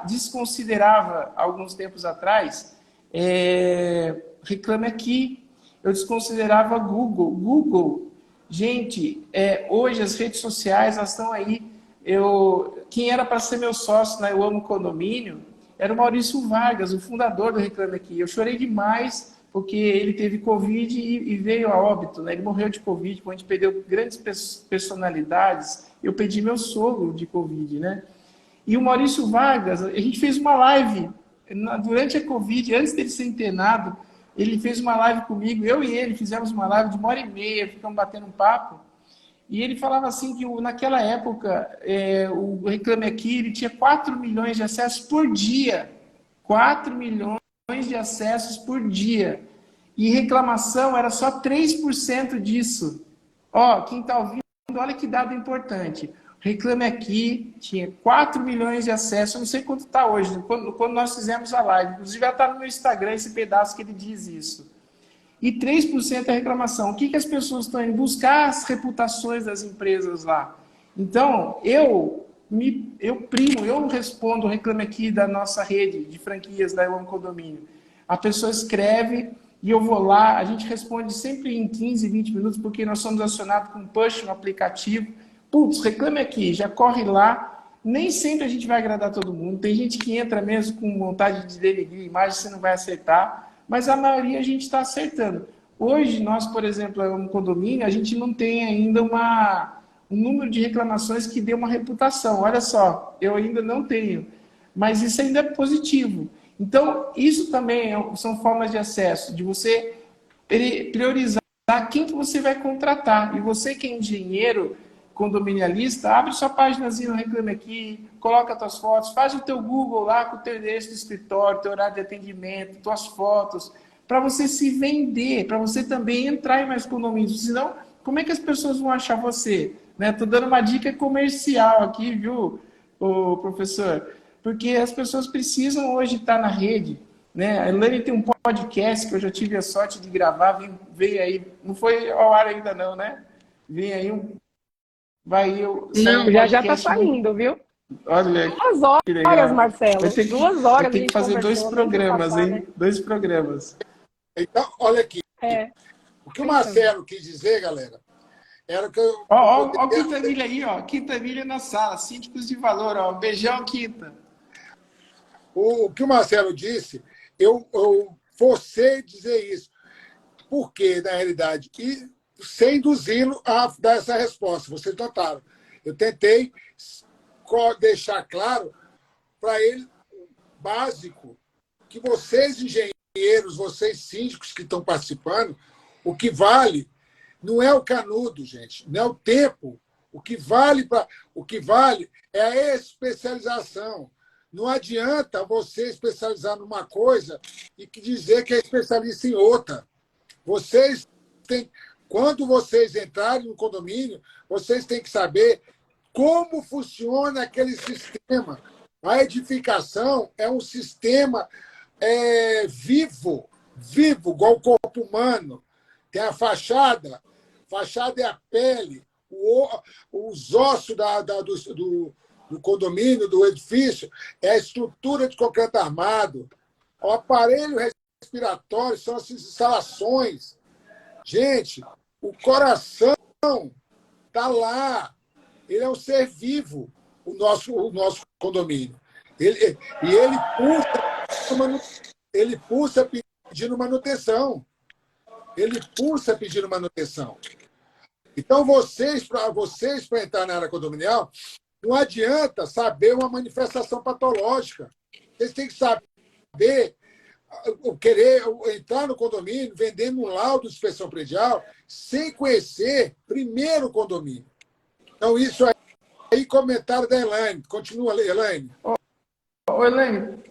Speaker 2: desconsiderava, alguns tempos atrás, Reclame Aqui, eu desconsiderava Google. Gente, hoje as redes sociais, elas estão aí. quem era para ser meu sócio na Eu Amo Condomínio era o Maurício Vargas, o fundador do Reclame Aqui. Eu chorei demais porque ele teve Covid e veio a óbito, né? Ele morreu de Covid, quando a gente perdeu grandes personalidades. Eu perdi meu sogro de Covid, né? E o Maurício Vargas, a gente fez uma live durante a Covid, antes dele ser internado, ele fez uma live comigo, eu e ele fizemos uma live de 1h30, ficamos batendo um papo, e ele falava assim que naquela época o Reclame Aqui ele tinha 4 milhões de acessos por dia. 4 milhões de acessos por dia. E reclamação era só 3% disso. Ó, quem está ouvindo, olha que dado importante. Reclame Aqui tinha 4 milhões de acessos, eu não sei quanto está hoje, quando nós fizemos a live. Inclusive, já está no meu Instagram esse pedaço que ele diz isso. E 3% é reclamação. O que as pessoas estão indo buscar? As reputações das empresas lá. Então, eu respondo o Reclame Aqui da nossa rede de franquias da Eu Amo Condomínio. A pessoa escreve e eu vou lá, a gente responde sempre em 15, 20 minutos, porque nós somos acionados com push no aplicativo. Putz, Reclame Aqui, já corre lá. Nem sempre a gente vai agradar todo mundo. Tem gente que entra mesmo com vontade de denegrir a imagem, você não vai aceitar. Mas a maioria a gente está acertando. Hoje, nós, por exemplo, no condomínio, a gente não tem ainda um número de reclamações que dê uma reputação. Olha só, eu ainda não tenho. Mas isso ainda é positivo. Então, isso também são formas de acesso, de você priorizar quem que você vai contratar. E você que é engenheiro, condominialista, abre sua páginazinha no Reclame Aqui, coloca suas fotos, faz o teu Google lá com o teu endereço do escritório, teu horário de atendimento, tuas fotos, para você se vender, para você também entrar em mais condomínios. Senão, como é que as pessoas vão achar você? Estou dando uma dica comercial aqui, viu, professor? Porque as pessoas precisam hoje estar na rede. Né? A Elaine tem um podcast que eu já tive a sorte de gravar, veio aí, não foi ao ar ainda não, né? Vem aí
Speaker 1: Não, já está saindo, viu?
Speaker 2: Olha,
Speaker 1: 2 horas, Marcelo. 2 horas.
Speaker 2: Tem que fazer 2 programas, passar, hein? Né? 2 programas.
Speaker 4: Então, olha aqui. O que o Marcelo quis dizer, galera, era que eu...
Speaker 2: Ó, o Quintanilha aí, ó. Quintanilha na sala. Síndicos de valor, ó. Beijão, Quinta.
Speaker 4: O que o Marcelo disse, eu forcei dizer isso. Porque, na realidade, sem induzi-lo a dar essa resposta. Vocês notaram. Eu tentei deixar claro para ele, básico, que vocês, engenheiros, vocês síndicos que estão participando, o que vale não é o canudo, gente, não é o tempo. O que vale é a especialização. Não adianta você especializar numa coisa e dizer que é especialista em outra. Vocês têm... Quando vocês entrarem no condomínio, vocês têm que saber como funciona aquele sistema. A edificação é um sistema vivo, igual o corpo humano. Tem a fachada é a pele, os ossos do condomínio, do edifício, é a estrutura de concreto armado. O aparelho respiratório são as instalações. Gente, o coração está lá. Ele é um ser vivo, o nosso condomínio. Ele pulsa pedindo manutenção. Então, para entrar na área condominial, não adianta saber uma manifestação patológica. Vocês têm que saber querer entrar no condomínio vendendo um laudo de inspeção predial sem conhecer primeiro o condomínio. Então, isso aí, comentário da Elaine. Continua, Elaine.
Speaker 2: Elaine,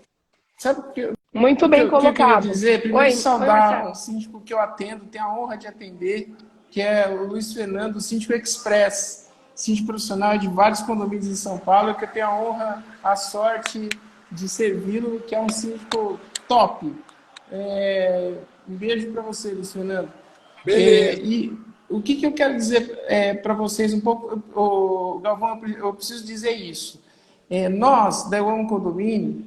Speaker 2: sabe o que
Speaker 1: muito bem colocado.
Speaker 2: Que eu queria dizer? Primeiro, saudar um síndico que eu atendo, tenho a honra de atender, que é o Luiz Fernando, síndico Express, síndico profissional de vários condomínios em São Paulo, que eu tenho a honra, a sorte de servi-lo, que é um síndico top. Um beijo para você, Luiz Fernando. E o que eu quero dizer para vocês um pouco, Galvão, eu preciso dizer isso. Nós, da Eu Amo Condomínio,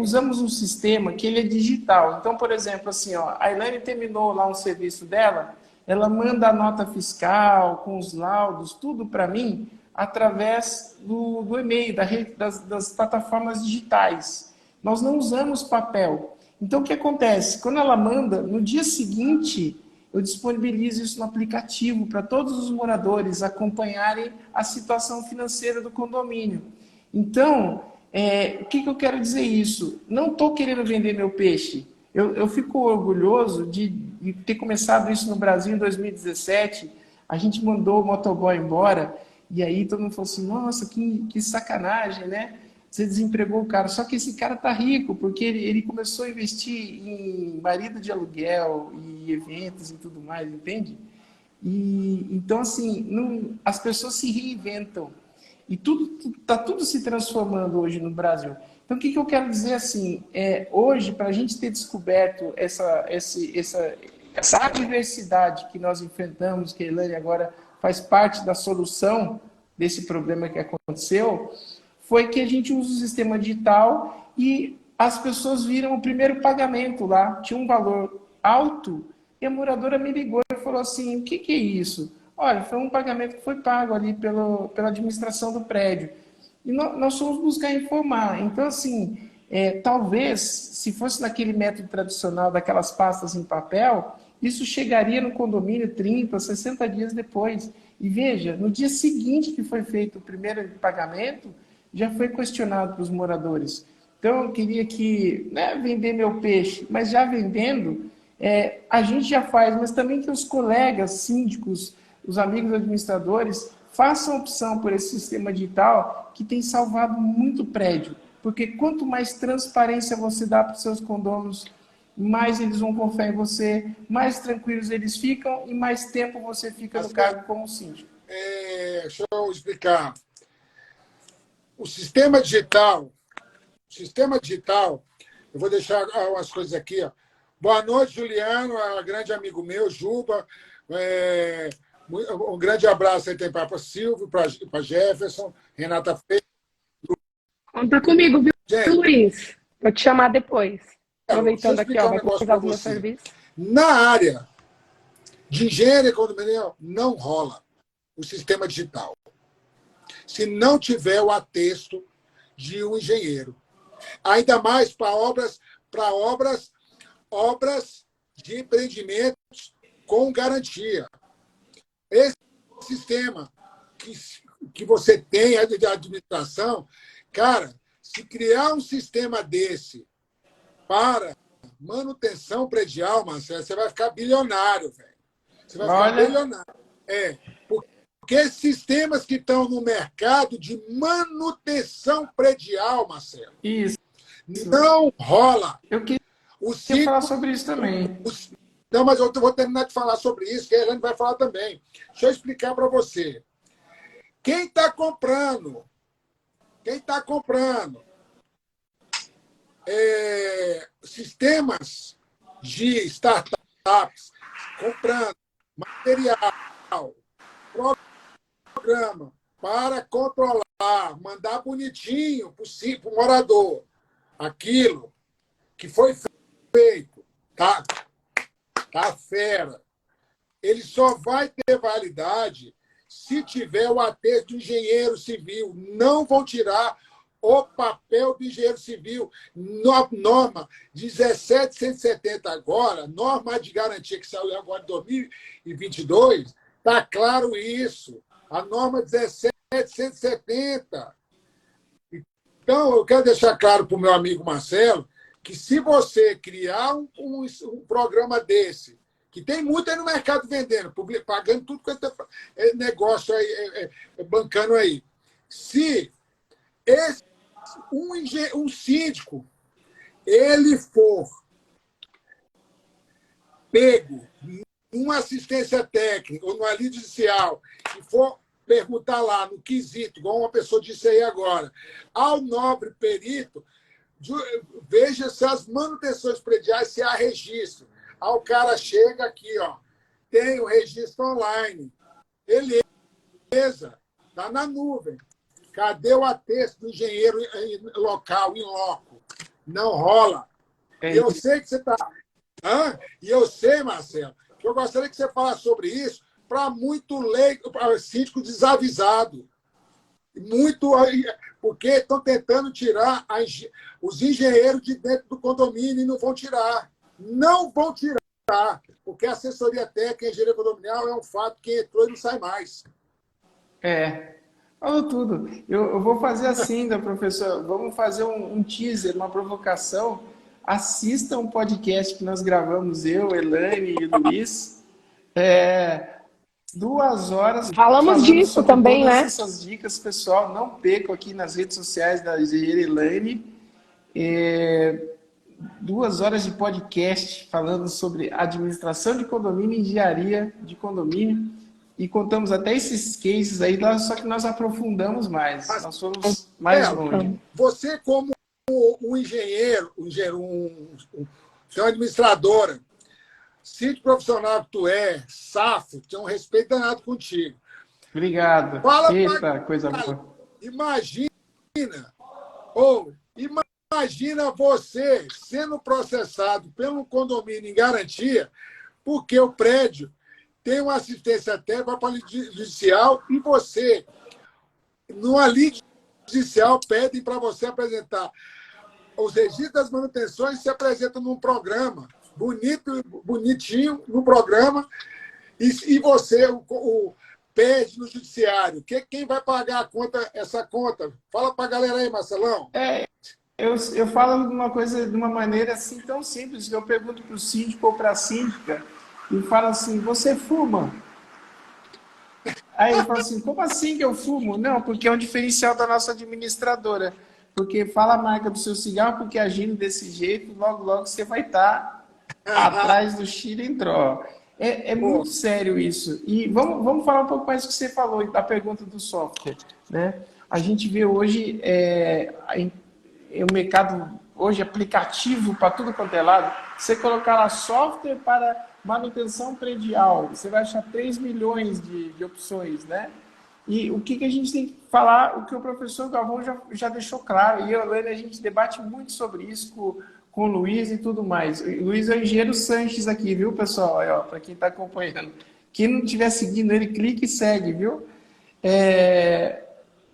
Speaker 2: usamos um sistema que ele é digital. Então, por exemplo, assim, ó, a Elaine terminou lá um serviço dela, ela manda a nota fiscal com os laudos, tudo para mim. através do e-mail, das plataformas digitais. Nós não usamos papel. Então, o que acontece? Quando ela manda, no dia seguinte, eu disponibilizo isso no aplicativo para todos os moradores acompanharem a situação financeira do condomínio. Então, o que eu quero dizer isso? Não estou querendo vender meu peixe. Eu fico orgulhoso de ter começado isso no Brasil em 2017. A gente mandou o motoboy embora e aí todo mundo falou assim, nossa, que sacanagem, né? Você desempregou o cara. Só que esse cara tá rico, porque ele começou a investir em marido de aluguel e eventos e tudo mais, entende? Então, assim, as pessoas se reinventam. E está tudo se transformando hoje no Brasil. Então, o que eu quero dizer assim? Hoje, para a gente ter descoberto essa adversidade que nós enfrentamos, que a Elaine agora faz parte da solução desse problema que aconteceu, foi que a gente usa o sistema digital e as pessoas viram o primeiro pagamento lá, tinha um valor alto, e a moradora me ligou e falou assim, o que é isso? Olha, foi um pagamento que foi pago ali pela administração do prédio. E nós fomos buscar informar. Então, assim, talvez, se fosse naquele método tradicional daquelas pastas em papel, isso chegaria no condomínio 30, 60 dias depois. E veja, no dia seguinte que foi feito o primeiro pagamento, já foi questionado para os moradores. Então, eu queria que, não é vender meu peixe, mas já vendendo, a gente já faz, mas também que os colegas síndicos, os amigos administradores, façam opção por esse sistema digital que tem salvado muito prédio. Porque quanto mais transparência você dá para os seus condôminos, mais eles vão confiar em você, mais tranquilos eles ficam e mais tempo você fica no cargo como síndico.
Speaker 4: Deixa eu explicar. O sistema digital, eu vou deixar umas coisas aqui. Ó. Boa noite, Juliano, grande amigo meu, Juba. Um grande abraço aí tem para Silvio, para Jefferson, Renata Freire.
Speaker 1: Conta comigo, viu,
Speaker 4: Gente,
Speaker 1: Luiz? Vou te chamar depois. Aproveitando aqui, ó, vai
Speaker 4: precisar
Speaker 1: do meu serviço.
Speaker 4: Na área de engenharia condominial, não rola o sistema digital. Se não tiver o atexto de um engenheiro. Ainda mais para obras de empreendimentos com garantia. Esse sistema que você tem de administração, cara, se criar um sistema desse para manutenção predial, Marcelo, você vai ficar bilionário, velho. Você vai ficar bilionário. Porque esses sistemas que estão no mercado de manutenção predial, Marcelo,
Speaker 2: Isso.
Speaker 4: não rola.
Speaker 2: Eu queria falar sobre isso também.
Speaker 4: Não, mas eu vou terminar de falar sobre isso, que a Helene vai falar também. Deixa eu explicar para você. Quem está comprando sistemas de startups, comprando material, programa para controlar, mandar bonitinho para o morador aquilo que foi feito, tá fera. Ele só vai ter validade se tiver o atestado do engenheiro civil. Não vão tirar o papel do engenheiro civil. Norma 1770 agora, norma de garantia que saiu agora em 2022, está claro isso. A norma 1770. Então, eu quero deixar claro para o meu amigo Marcelo que se você criar um programa desse, que tem muito aí no mercado vendendo, pagando tudo quanto é negócio aí, bancando aí. Se um síndico ele for pego numa assistência técnica ou numa lei judicial e for perguntar lá no quesito, igual uma pessoa disse aí agora, ao nobre perito, veja se as manutenções prediais, se há registro. Aí o cara chega aqui, ó, tem o registro online. Beleza, está na nuvem. Cadê o atestado do engenheiro local, in loco? Não rola. Eu sei que você está... E eu sei, Marcelo, que eu gostaria que você falasse sobre isso para muito leigo, para síndico desavisado. Muito, porque estão tentando tirar os engenheiros de dentro do condomínio e não vão tirar. Não vão tirar, porque a assessoria técnica e engenharia condominial é um fato que entrou e não sai mais.
Speaker 2: Falou tudo. Eu vou fazer assim, professor. Vamos fazer um teaser, uma provocação. Assista um podcast que nós gravamos, eu, Elaine e Luiz. 2 horas
Speaker 1: Falamos
Speaker 2: falando
Speaker 1: disso
Speaker 2: sobre
Speaker 1: também,
Speaker 2: todas
Speaker 1: né?
Speaker 2: essas dicas, pessoal. Não percam aqui nas redes sociais da engenheira Elaine. 2 horas de podcast falando sobre administração de condomínio e engenharia de condomínio. E contamos até esses cases aí, só que nós aprofundamos mais. Nós fomos mais longe.
Speaker 4: Você, como um engenheiro, você é uma administradora, síndico profissional que tu é, safo, tem um respeito danado contigo.
Speaker 2: Obrigado.
Speaker 4: Fala
Speaker 2: Eita, coisa boa.
Speaker 4: Imagina você sendo processado pelo condomínio em garantia, porque o prédio tem uma assistência técnica para a judicial e você, numa lide judicial, pedem para você apresentar os registros das manutenções, se apresenta num programa, bonitinho, no programa, e você pede no judiciário. Quem vai pagar essa conta? Fala para a galera aí, Marcelão.
Speaker 2: Eu falo de uma coisa de uma maneira assim tão simples, que eu pergunto para o síndico ou para a síndica, e fala assim, você fuma? Aí ele fala assim, como assim que eu fumo? Não, porque é um diferencial da nossa administradora. Porque fala a marca do seu cigarro, porque agindo desse jeito, logo, logo você vai estar atrás do xilindró. É muito sério isso. E vamos falar um pouco mais do que você falou, da pergunta do software. Né? A gente vê hoje o mercado, hoje, aplicativo para tudo quanto é lado. Você colocar lá software para manutenção predial, você vai achar 3 milhões de opções, né? E o que a gente tem que falar, o que o professor Galvão já deixou claro, e eu, Helena, a gente debate muito sobre isso com o Luiz e tudo mais. O Luiz é o engenheiro Sanches aqui, viu, pessoal? Para quem está acompanhando. Quem não estiver seguindo ele, clique e segue, viu?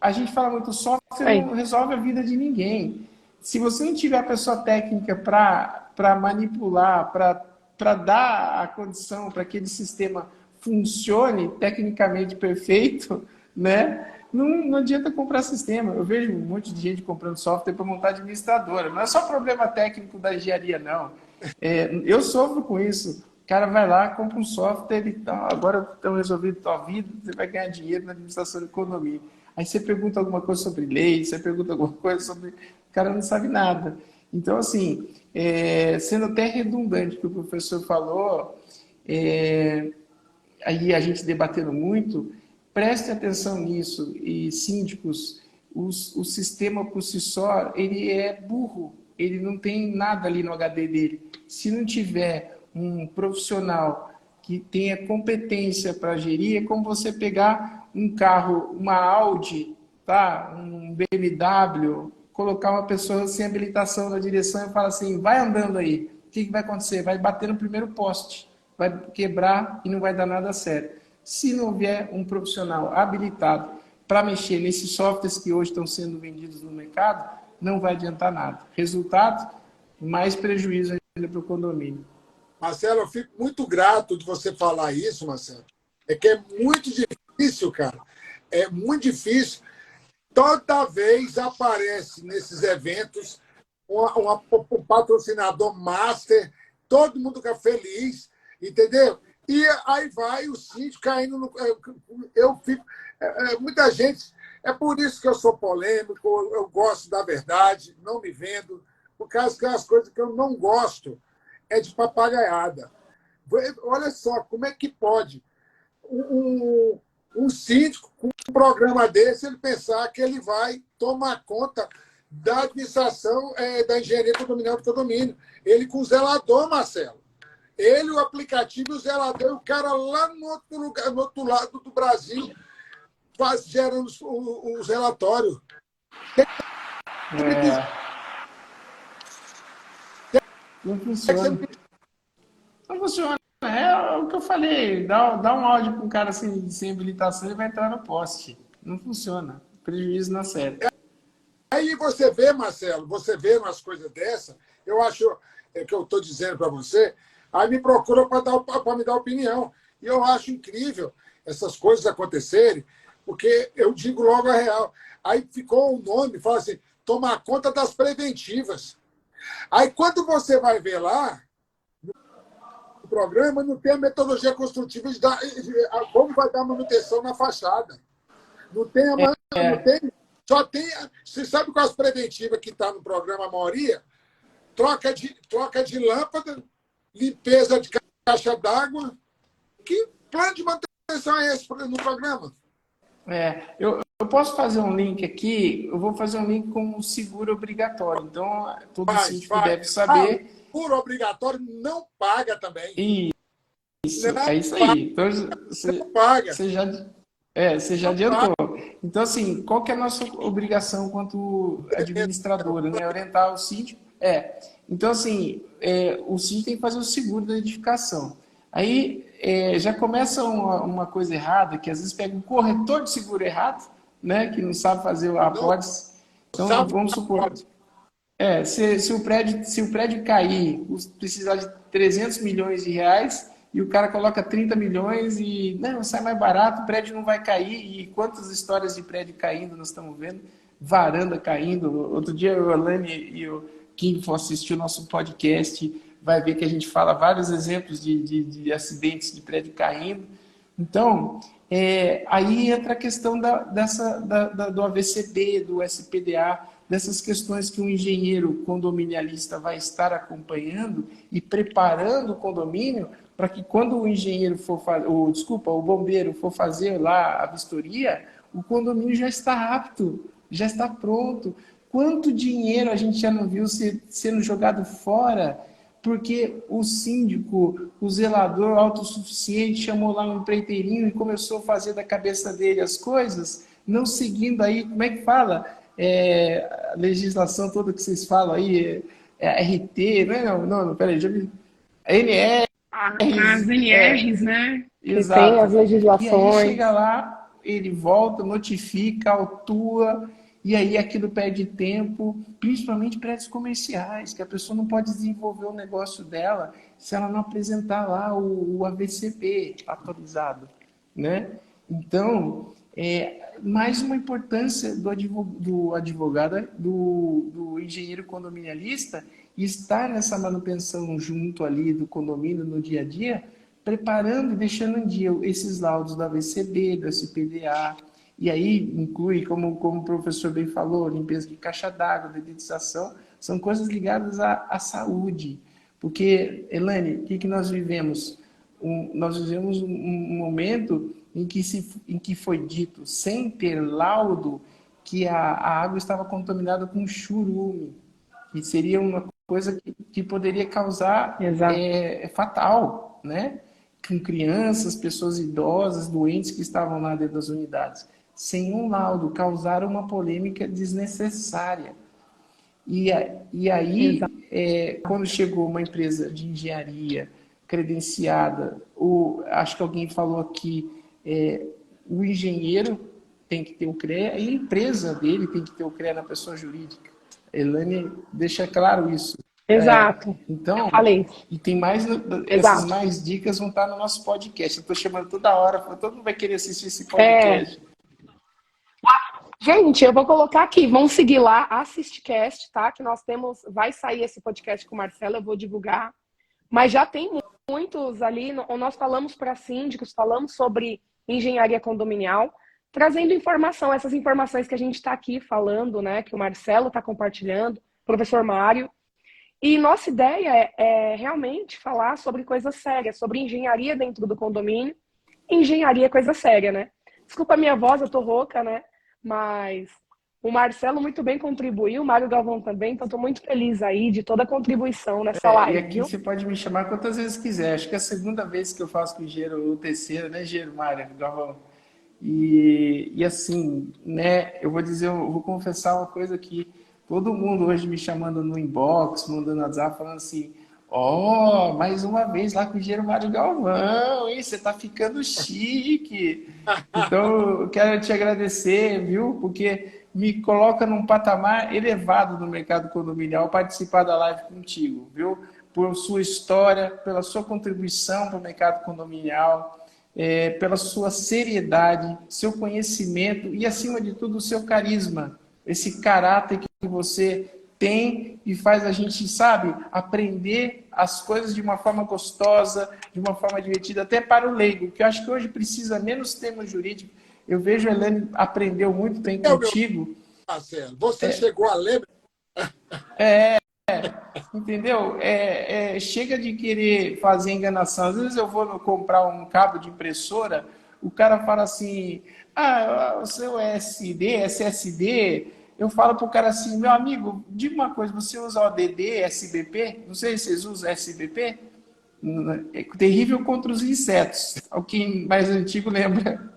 Speaker 2: A gente fala muito, software não resolve a vida de ninguém. Se você não tiver a pessoa técnica para manipular, para dar a condição para que aquele sistema funcione tecnicamente perfeito, né? Não adianta comprar sistema. Eu vejo um monte de gente comprando software para montar administradora. Não é só problema técnico da engenharia, não. Eu sofro com isso. O cara vai lá, compra um software e agora estão resolvendo a tua vida, você vai ganhar dinheiro na administração de condomínio. Aí você pergunta alguma coisa sobre lei, você pergunta alguma coisa sobre... O cara não sabe nada. Então, assim, sendo até redundante o que o professor falou, aí a gente debatendo muito, preste atenção nisso. E síndicos, o sistema por si só, ele é burro. Ele não tem nada ali no HD dele. Se não tiver um profissional que tenha competência para gerir, é como você pegar um carro, uma Audi, tá? Um BMW, colocar uma pessoa sem habilitação na direção e falar assim, vai andando aí. O que vai acontecer? Vai bater no primeiro poste, vai quebrar e não vai dar nada certo. Se não houver um profissional habilitado para mexer nesses softwares que hoje estão sendo vendidos no mercado, não vai adiantar nada. Resultado, mais prejuízo ainda para o condomínio.
Speaker 4: Marcelo, eu fico muito grato de você falar isso, Marcelo. É que é muito difícil, cara. É muito difícil. Toda vez aparece nesses eventos um patrocinador master, todo mundo fica feliz, entendeu? E aí vai o síndico caindo no... Eu fico... muita gente... É por isso que eu sou polêmico, eu gosto da verdade, não me vendo, por causa que as coisas que eu não gosto é de papagaiada. Olha só, como é que pode um síndico com um programa desse, ele pensar que ele vai tomar conta da administração da engenharia condominial do condomínio. Ele com o zelador, Marcelo. Ele, o aplicativo, o zelador, o cara lá no outro lugar, no outro lado do Brasil, gerando os relatórios.
Speaker 2: Não funciona. Não funciona. É o que eu falei. Dá um áudio para um cara sem habilitação, ele vai entrar no poste. Não funciona. prejuízo na certa.
Speaker 4: Aí você vê, Marcelo, você vê umas coisas dessas, eu acho que eu estou dizendo para você, aí me procura para me dar opinião. E eu acho incrível essas coisas acontecerem, porque eu digo logo a real. Aí ficou o nome, fala assim, tomar conta das preventivas. Aí quando você vai ver lá, no programa não tem a metodologia construtiva de como vai dar manutenção na fachada. Não tem a não tem, só tem. Você sabe qual é as preventivas que está no programa, a maioria? Troca de lâmpada, limpeza de caixa d'água. Que plano de manutenção é esse no programa?
Speaker 2: Eu posso fazer um link aqui, eu vou fazer um link com o seguro obrigatório. Então, todo síndico deve saber.
Speaker 4: O seguro obrigatório não paga também.
Speaker 2: Isso, é isso aí. Então,
Speaker 4: não paga.
Speaker 2: Você já adiantou. Então, assim, qual que é a nossa obrigação quanto administradora, né? Orientar o síndico. Então, assim, o síndico tem que fazer o seguro da edificação. Aí, já começa uma coisa errada, que às vezes pega um corretor de seguro errado, né? Que não sabe fazer a apólice. Então, vamos supor... se o prédio cair, precisar de 300 milhões de reais, e o cara coloca 30 milhões e não, sai mais barato, o prédio não vai cair. E quantas histórias de prédio caindo nós estamos vendo? Varanda caindo. Outro dia o Alane e quem for assistir o nosso podcast vai ver que a gente fala vários exemplos de acidentes de prédio caindo. Então, aí entra a questão do AVCB, do SPDA, dessas questões que o engenheiro condominialista vai estar acompanhando e preparando o condomínio para que quando o engenheiro o bombeiro for fazer lá a vistoria, o condomínio já está apto, já está pronto. Quanto dinheiro a gente já não viu sendo jogado fora porque o síndico, o zelador autossuficiente chamou lá um empreiteirinho e começou a fazer da cabeça dele as coisas, não seguindo aí, como é que fala? A legislação toda que vocês falam aí, RT, não, peraí, NR.
Speaker 1: As NRs, né?
Speaker 2: Exato.
Speaker 1: Que tem as legislações.
Speaker 2: E aí chega lá, ele volta, notifica, autua, e aí aquilo perde tempo, principalmente prédios comerciais, que a pessoa não pode desenvolver o negócio dela se ela não apresentar lá o AVCP atualizado, né? Então, mais uma importância do advogado, do engenheiro condominialista, estar nessa manutenção junto ali do condomínio no dia a dia, preparando e deixando em dia esses laudos do AVCB, do SPDA, e aí inclui, como o professor bem falou, limpeza de caixa d'água, dedetização, são coisas ligadas à saúde. Porque, Elaine, o que nós vivemos? Nós vivemos um momento em que foi dito, sem ter laudo, que a água estava contaminada com churume, que seria uma coisa que poderia causar fatal, né? Com crianças, pessoas idosas, doentes que estavam lá dentro das unidades. Sem um laudo, causaram uma polêmica desnecessária. E aí, quando chegou uma empresa de engenharia credenciada, acho que alguém falou aqui, o engenheiro tem que ter o CREA e a empresa dele tem que ter o CREA na pessoa jurídica. Elaine deixa claro isso.
Speaker 1: Exato.
Speaker 2: Então,
Speaker 1: falei.
Speaker 2: E tem essas mais dicas vão estar no nosso podcast. Eu estou chamando toda hora, todo mundo vai querer assistir esse podcast.
Speaker 1: Gente, eu vou colocar aqui, vamos seguir lá, AssistCast, tá? Que nós temos, vai sair esse podcast com o Marcelo, eu vou divulgar. Mas já tem muitos ali, nós falamos para síndicos, falamos sobre engenharia condominial, trazendo informação, essas informações que a gente está aqui falando, né? Que o Marcelo está compartilhando, o professor Mário. E nossa ideia é realmente falar sobre coisas sérias, sobre engenharia dentro do condomínio. Engenharia é coisa séria, né? Desculpa a minha voz, eu tô rouca, né? Mas o Marcelo muito bem contribuiu, o Mário Galvão também, então estou muito feliz aí de toda a contribuição nessa live.
Speaker 2: E aqui você pode me chamar quantas vezes quiser. Acho que é a segunda vez que eu faço com o engenheiro, ou terceira, né, engenheiro Mário Galvão? E assim, né, eu vou confessar uma coisa aqui. Todo mundo hoje me chamando no inbox, mandando WhatsApp, falando assim, Ó, mais uma vez lá com o engenheiro Mário Galvão, hein? Você tá ficando chique. Então, eu quero te agradecer, viu? Porque me coloca num patamar elevado no mercado condominial participar da live contigo, viu? Por sua história, pela sua contribuição para o mercado condominial, pela sua seriedade, seu conhecimento e, acima de tudo, o seu carisma, esse caráter que você tem e faz a gente, sabe, aprender as coisas de uma forma gostosa, de uma forma divertida, até para o leigo, que eu acho que hoje precisa menos termos jurídicos. Eu vejo a Helene aprendeu muito bem
Speaker 4: É o meu
Speaker 2: contigo.
Speaker 4: Marcelo. Você chegou a ler.
Speaker 2: Entendeu? Chega de querer fazer enganação. Às vezes eu vou comprar um cabo de impressora, o cara fala assim, o seu é SD, SSD. Eu falo pro cara assim, meu amigo, diga uma coisa, você usa ODD, SBP? Não sei se vocês usam SBP. É terrível contra os insetos. O que mais antigo lembra.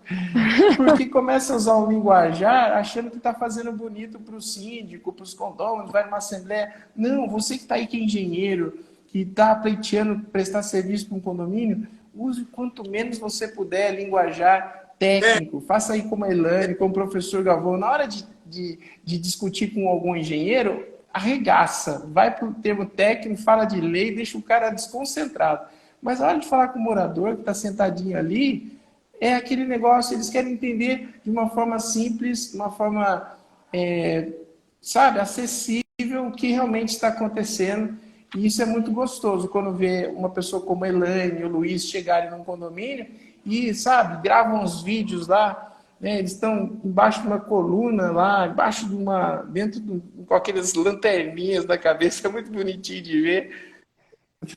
Speaker 2: Porque começa a usar um linguajar achando que está fazendo bonito para o síndico, para os condôminos, vai numa assembleia. Não, você que está aí que é engenheiro, que está pleiteando prestar serviço para um condomínio, use quanto menos você puder linguajar técnico. Faça aí como a Elane, como o professor Galvão. Na hora de discutir com algum engenheiro, arregaça. Vai para o termo técnico, fala de lei, deixa o cara desconcentrado. Mas na hora de falar com o morador que está sentadinho ali, é aquele negócio, eles querem entender de uma forma simples, de uma forma, sabe, acessível o que realmente está acontecendo. E isso é muito gostoso, quando vê uma pessoa como a Elaine e o Luiz chegarem num condomínio e, sabe, gravam os vídeos lá, né, eles estão embaixo de uma coluna lá, embaixo de com aquelas lanterninhas na cabeça, é muito bonitinho de ver.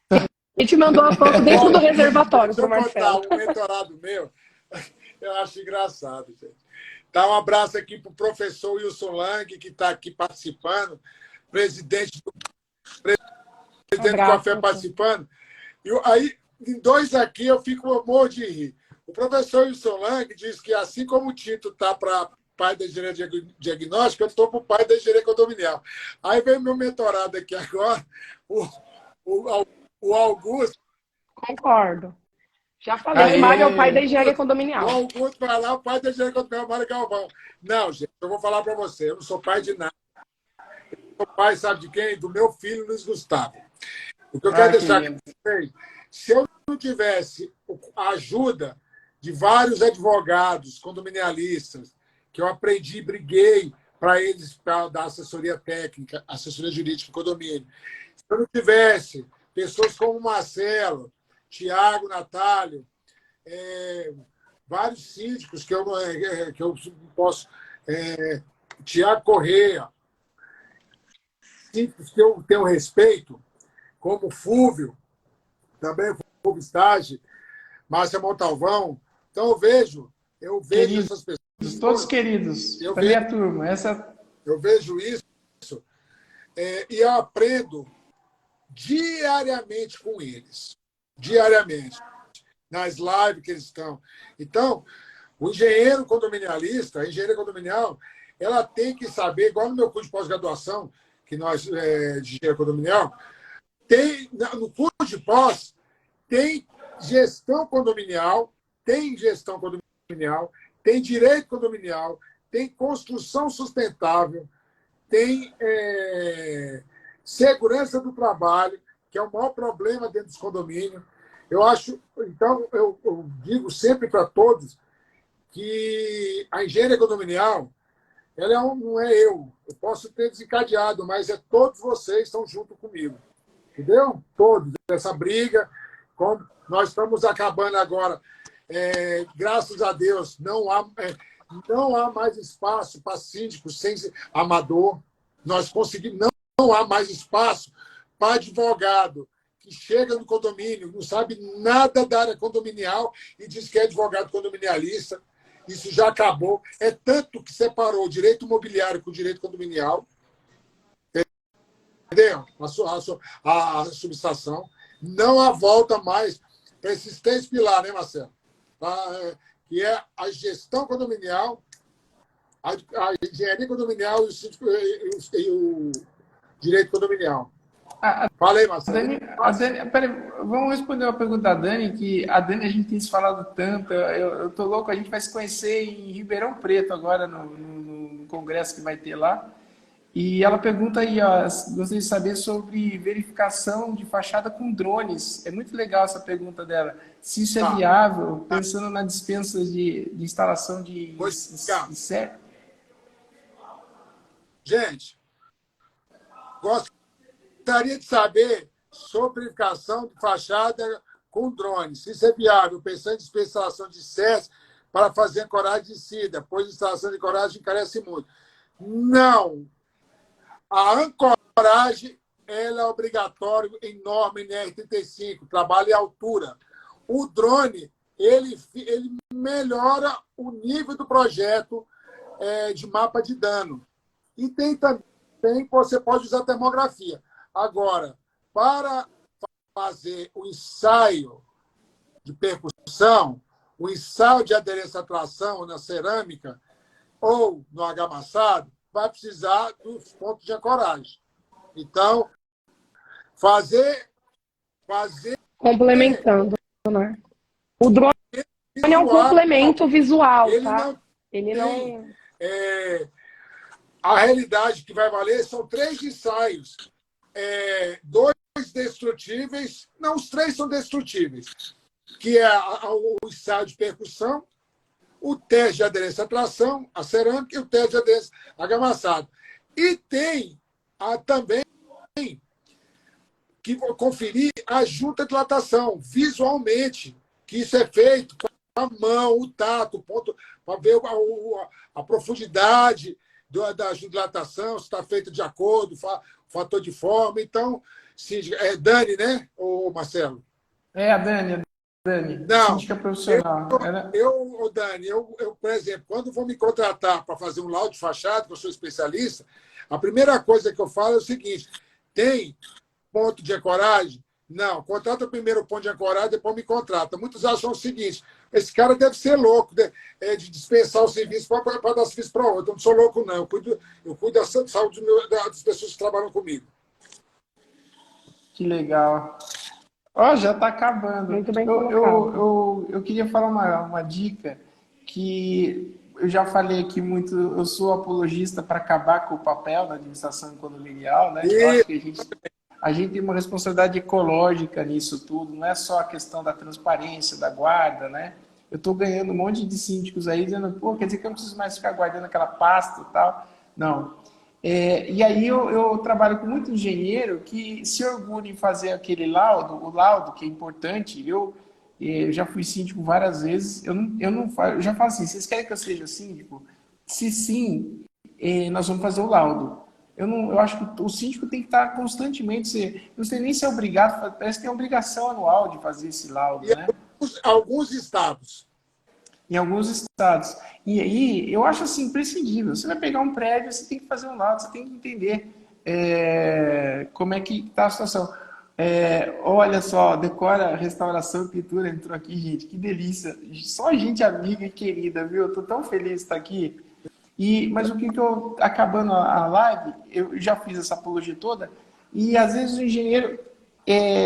Speaker 1: A gente mandou a foto dentro do reservatório
Speaker 4: Deixa
Speaker 1: para
Speaker 4: eu
Speaker 1: o
Speaker 4: contar
Speaker 1: Marcelo.
Speaker 4: um mentorado meu. Eu acho engraçado, gente. Dá um abraço aqui para o professor Wilson Lang, que está aqui participando, presidente do Café participando. E aí, em dois aqui, eu fico com amor de rir. O professor Wilson Lang diz que, assim como o Tito está para pai da engenharia diagnóstica, eu estou para o pai da engenharia condominial. Aí vem meu mentorado aqui agora, o Augusto.
Speaker 1: Concordo. Já falei, Mário é o pai da engenharia condominial.
Speaker 4: O Augusto vai lá, o pai da engenharia condominial, Mário Galvão. Não, gente, eu vou falar para você, eu não sou pai de nada. Eu sou pai, sabe de quem? Do meu filho, Luiz Gustavo. O que eu quero deixar aqui para vocês, se eu não tivesse a ajuda de vários advogados condominialistas, que eu aprendi, briguei para eles para dar assessoria técnica, assessoria jurídica para o condomínio. Se eu não tivesse pessoas como o Marcelo, Tiago, Natálio, vários síndicos que eu posso... Tiago Correia, síndicos que eu tenho respeito, como Fúvio, também Fúvio Stage, Márcia Montalvão. Então, eu vejo
Speaker 2: Queridos,
Speaker 4: essas pessoas...
Speaker 2: Todos queridos, da minha turma.
Speaker 4: Eu vejo isso e eu aprendo diariamente com eles. Diariamente. Nas lives que eles estão. Então, o engenheiro condominialista, a engenharia condominial, ela tem que saber, igual no meu curso de pós-graduação, que nós, de engenharia condominial, no curso de pós, tem gestão condominial, tem direito condominial, tem construção sustentável, tem segurança do trabalho, que é o maior problema dentro dos condomínios. Eu acho, então, eu digo sempre para todos que a engenharia condominial, ela não é eu posso ter desencadeado, mas todos vocês estão junto comigo. Entendeu? Todos. Essa briga, como nós estamos acabando agora, graças a Deus, não há mais espaço para síndicos sem amador. Nós conseguimos, não há mais espaço para advogado que chega no condomínio, não sabe nada da área condominial e diz que é advogado condominialista. Isso já acabou. É tanto que separou o direito imobiliário com o direito condominial. Entendeu? A subestação. Não há volta mais para esses 3 pilares, né, Marcelo? Que é a gestão condominial, a engenharia condominial e o direito condominial. Falei, Marcelo.
Speaker 2: Peraí, vamos responder uma pergunta da Dani, que a Dani a gente tem se falado tanto, eu tô louco, a gente vai se conhecer em Ribeirão Preto agora, no congresso que vai ter lá. E ela pergunta aí, ó, gostaria de saber sobre verificação de fachada com drones. É muito legal essa pergunta dela. Se isso é viável, pensando na dispensa de instalação de
Speaker 4: Gente, gostaria de saber sobre verificação de fachada com drones. Se isso é viável, pensando em dispensação de SES para fazer ancoragem de SIDA, pois a instalação de ancoragem encarece muito. Não. A ancoragem ela é obrigatória em norma NR35, trabalho em altura. O drone ele melhora o nível do projeto de mapa de dano. E tem também, você pode usar termografia. Agora, para fazer o ensaio de percussão, o ensaio de aderência à tração na cerâmica ou no argamassado, vai precisar dos pontos de ancoragem. Então, fazer...
Speaker 1: Complementando, né? O drone é um complemento visual,
Speaker 4: ele
Speaker 1: tá? Ele
Speaker 4: tem,
Speaker 1: não...
Speaker 4: a realidade que vai valer são 3 ensaios. 2 destrutíveis, não, os 3 são destrutíveis, que é o ensaio de percussão, o teste de aderência à tração, a cerâmica, e o teste de aderência argamassado. E tem também que conferir a junta de dilatação, visualmente, que isso é feito com a mão, o tato, o ponto, para ver a profundidade da dilatação, se está feito de acordo, o fator de forma. Então, é Dani, né, ô Marcelo?
Speaker 2: É a Dani.
Speaker 4: Não,
Speaker 2: síndica profissional.
Speaker 4: Dani, por exemplo, quando vou me contratar para fazer um laudo de fachada, que eu sou especialista, a primeira coisa que eu falo é o seguinte: tem ponto de ancoragem? Não, contrata primeiro o ponto de ancoragem, depois me contrata. Muitos acham o seguinte: esse cara deve ser louco de dispensar o serviço para dar serviço para outro. Eu não sou louco, não. Eu cuido da saúde das pessoas que trabalham comigo.
Speaker 2: Que legal. Ó, já está acabando.
Speaker 1: Muito bem colocado.
Speaker 2: Eu queria falar uma dica que eu já falei aqui muito. Eu sou apologista para acabar com o papel da administração condominial, né? Eu acho que a gente tem uma responsabilidade ecológica nisso tudo. Não é só a questão da transparência, da guarda, né? Eu estou ganhando um monte de síndicos aí dizendo, pô, quer dizer que eu não preciso mais ficar guardando aquela pasta e tal. Não. E aí eu trabalho com muito engenheiro que se orgulha em fazer aquele laudo, o laudo que é importante. Eu já fui síndico várias vezes. Eu já falo assim: vocês querem que eu seja síndico? Se sim, nós vamos fazer o laudo. Eu acho que o síndico tem que estar constantemente. Não sei nem se é obrigado, parece que tem obrigação anual de fazer esse laudo, né?
Speaker 4: Alguns estados.
Speaker 2: Em alguns estados. E aí, eu acho assim, imprescindível. Você vai pegar um prédio, você tem que fazer um laudo, você tem que entender como é que está a situação. Olha só, decora, restauração, pintura, entrou aqui, gente, que delícia. Só gente amiga e querida, viu? Eu tô tão feliz de estar aqui. Mas o que eu, acabando a live, eu já fiz essa apologia toda, e às vezes o engenheiro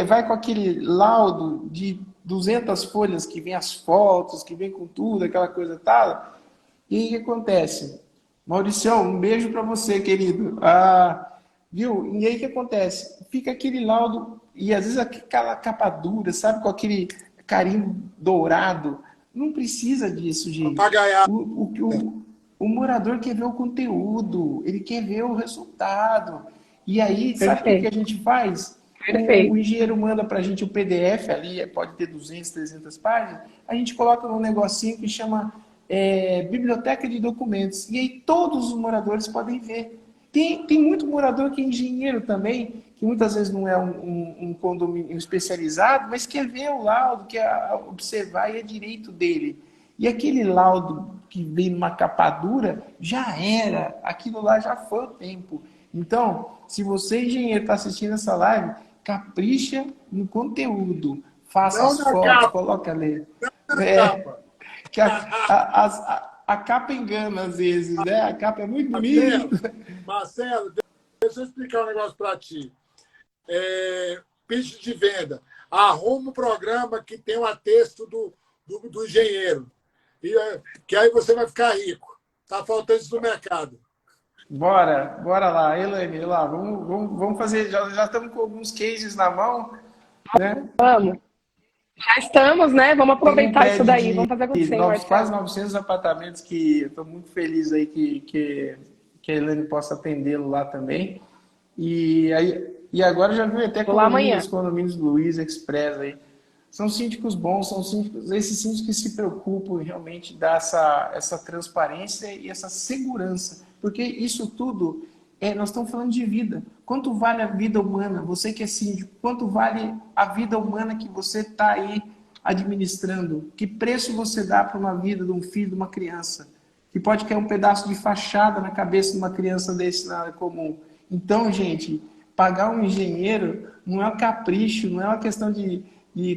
Speaker 2: vai com aquele laudo de 200 folhas que vem as fotos, que vem com tudo, aquela coisa tal. E aí o que acontece? Mauricião, um beijo para você, querido. Viu? E aí o que acontece? Fica aquele laudo, e às vezes aquela capa dura, sabe? Com aquele carimbo dourado. Não precisa disso, gente. O morador quer ver o conteúdo, ele quer ver o resultado. E aí, sabe o que a gente faz? O engenheiro manda para a gente o PDF ali, pode ter 200, 300 páginas, a gente coloca num negocinho que chama Biblioteca de Documentos. E aí todos os moradores podem ver. Tem muito morador que é engenheiro também, que muitas vezes não é um condomínio especializado, mas quer ver o laudo, quer observar, e é direito dele. E aquele laudo que vem numa capa dura, já era. Aquilo lá já foi o tempo. Então, se você, engenheiro, está assistindo essa live, capricha no conteúdo. Faça as fotos, coloca ali. Que a capa engana às vezes, né? A capa é muito bonita.
Speaker 4: Marcelo, deixa eu explicar um negócio para ti. pitch de venda. Arruma um programa que tem um texto do engenheiro. Que aí você vai ficar rico. Está faltando isso no mercado.
Speaker 2: Bora lá, Elaine, vamos fazer. Já estamos com alguns cases na mão, né?
Speaker 1: Vamos. Já estamos, né? Vamos aproveitar isso daí. Vamos fazer acontecer, Marcelo.
Speaker 2: Quase 900 apartamentos que eu estou muito feliz aí que a Elaine possa atendê-lo lá também. E agora já vi até os condomínios Luiz Express aí. São síndicos bons, esses síndicos que se preocupam em realmente dar essa transparência e essa segurança. Porque isso tudo, nós estamos falando de vida. Quanto vale a vida humana? Você que é síndico, quanto vale a vida humana que você está aí administrando? Que preço você dá para uma vida de um filho, de uma criança? Que pode cair um pedaço de fachada na cabeça de uma criança desse na área comum. Então, gente, pagar um engenheiro não é um capricho, não é uma questão de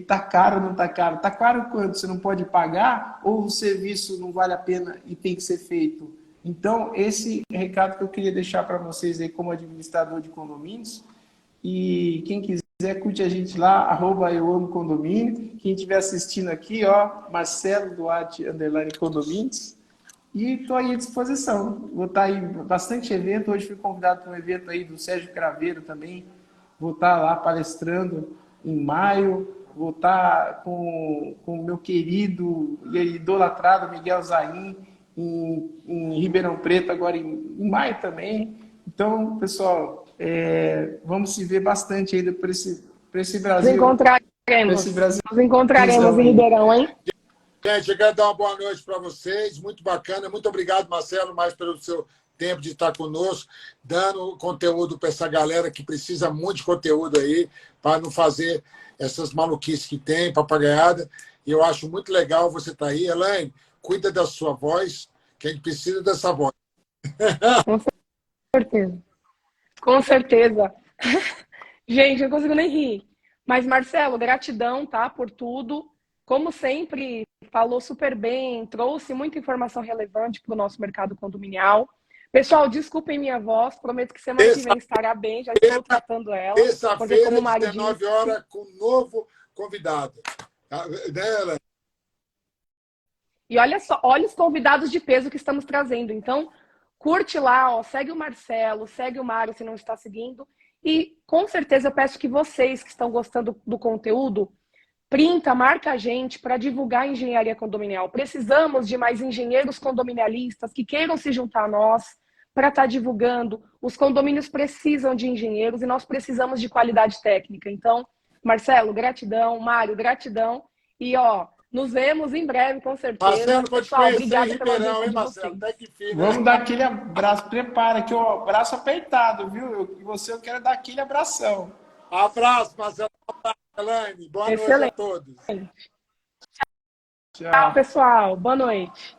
Speaker 2: tá caro ou não tá caro. Tá caro quando você não pode pagar ou o serviço não vale a pena e tem que ser feito. Então, esse recado que eu queria deixar para vocês aí como administrador de condomínios. E quem quiser, curte a gente lá, @euamocondomínio. Quem estiver assistindo aqui, Marcelo Duarte, _condomínios. E estou aí à disposição. Vou estar aí bastante evento. Hoje fui convidado para um evento aí do Sérgio Craveiro também. Vou estar lá palestrando em maio. Vou estar com o meu querido e idolatrado Miguel Zain em Ribeirão Preto, agora em maio também. Então, pessoal, vamos se ver bastante ainda por esse Brasil.
Speaker 1: Nos encontraremos em Ribeirão, hein?
Speaker 4: Gente, eu quero dar uma boa noite para vocês. Muito bacana. Muito obrigado, Marcelo, mais pelo seu tempo de estar conosco, dando conteúdo para essa galera que precisa muito de conteúdo aí, para não fazer essas maluquices que tem, papagaiada. E eu acho muito legal você estar aí. Elaine, cuida da sua voz, que a gente precisa dessa voz.
Speaker 1: Com certeza. Com certeza. Gente, eu não consigo nem rir. Mas, Marcelo, gratidão, tá, por tudo. Como sempre, falou super bem, trouxe muita informação relevante para o nosso mercado condominial. Pessoal, desculpem minha voz, prometo que semana que vem estará bem, já estou tratando ela.
Speaker 4: Terça-feira, 19 horas, com um novo convidado.
Speaker 1: E olha só, olha os convidados de peso que estamos trazendo. Então, curte lá, segue o Marcelo, segue o Mário se não está seguindo. E com certeza eu peço que vocês que estão gostando do conteúdo, printa, marca a gente para divulgar a engenharia condominial. Precisamos de mais engenheiros condominialistas que queiram se juntar a nós para estar divulgando. Os condomínios precisam de engenheiros e nós precisamos de qualidade técnica. Então, Marcelo, gratidão. Mário, gratidão. E, nos vemos em breve, com certeza.
Speaker 4: Marcelo, pode
Speaker 1: pessoal,
Speaker 4: conhecer
Speaker 1: obrigada
Speaker 4: em Ribeirão, hein, Marcelo? Até que fim, né?
Speaker 2: Vamos dar aquele abraço, prepara aqui, braço apertado, viu? Eu quero dar aquele abração.
Speaker 4: Abraço, Marcelo. Elaine, boa noite a todos.
Speaker 1: Tchau, pessoal. Boa noite.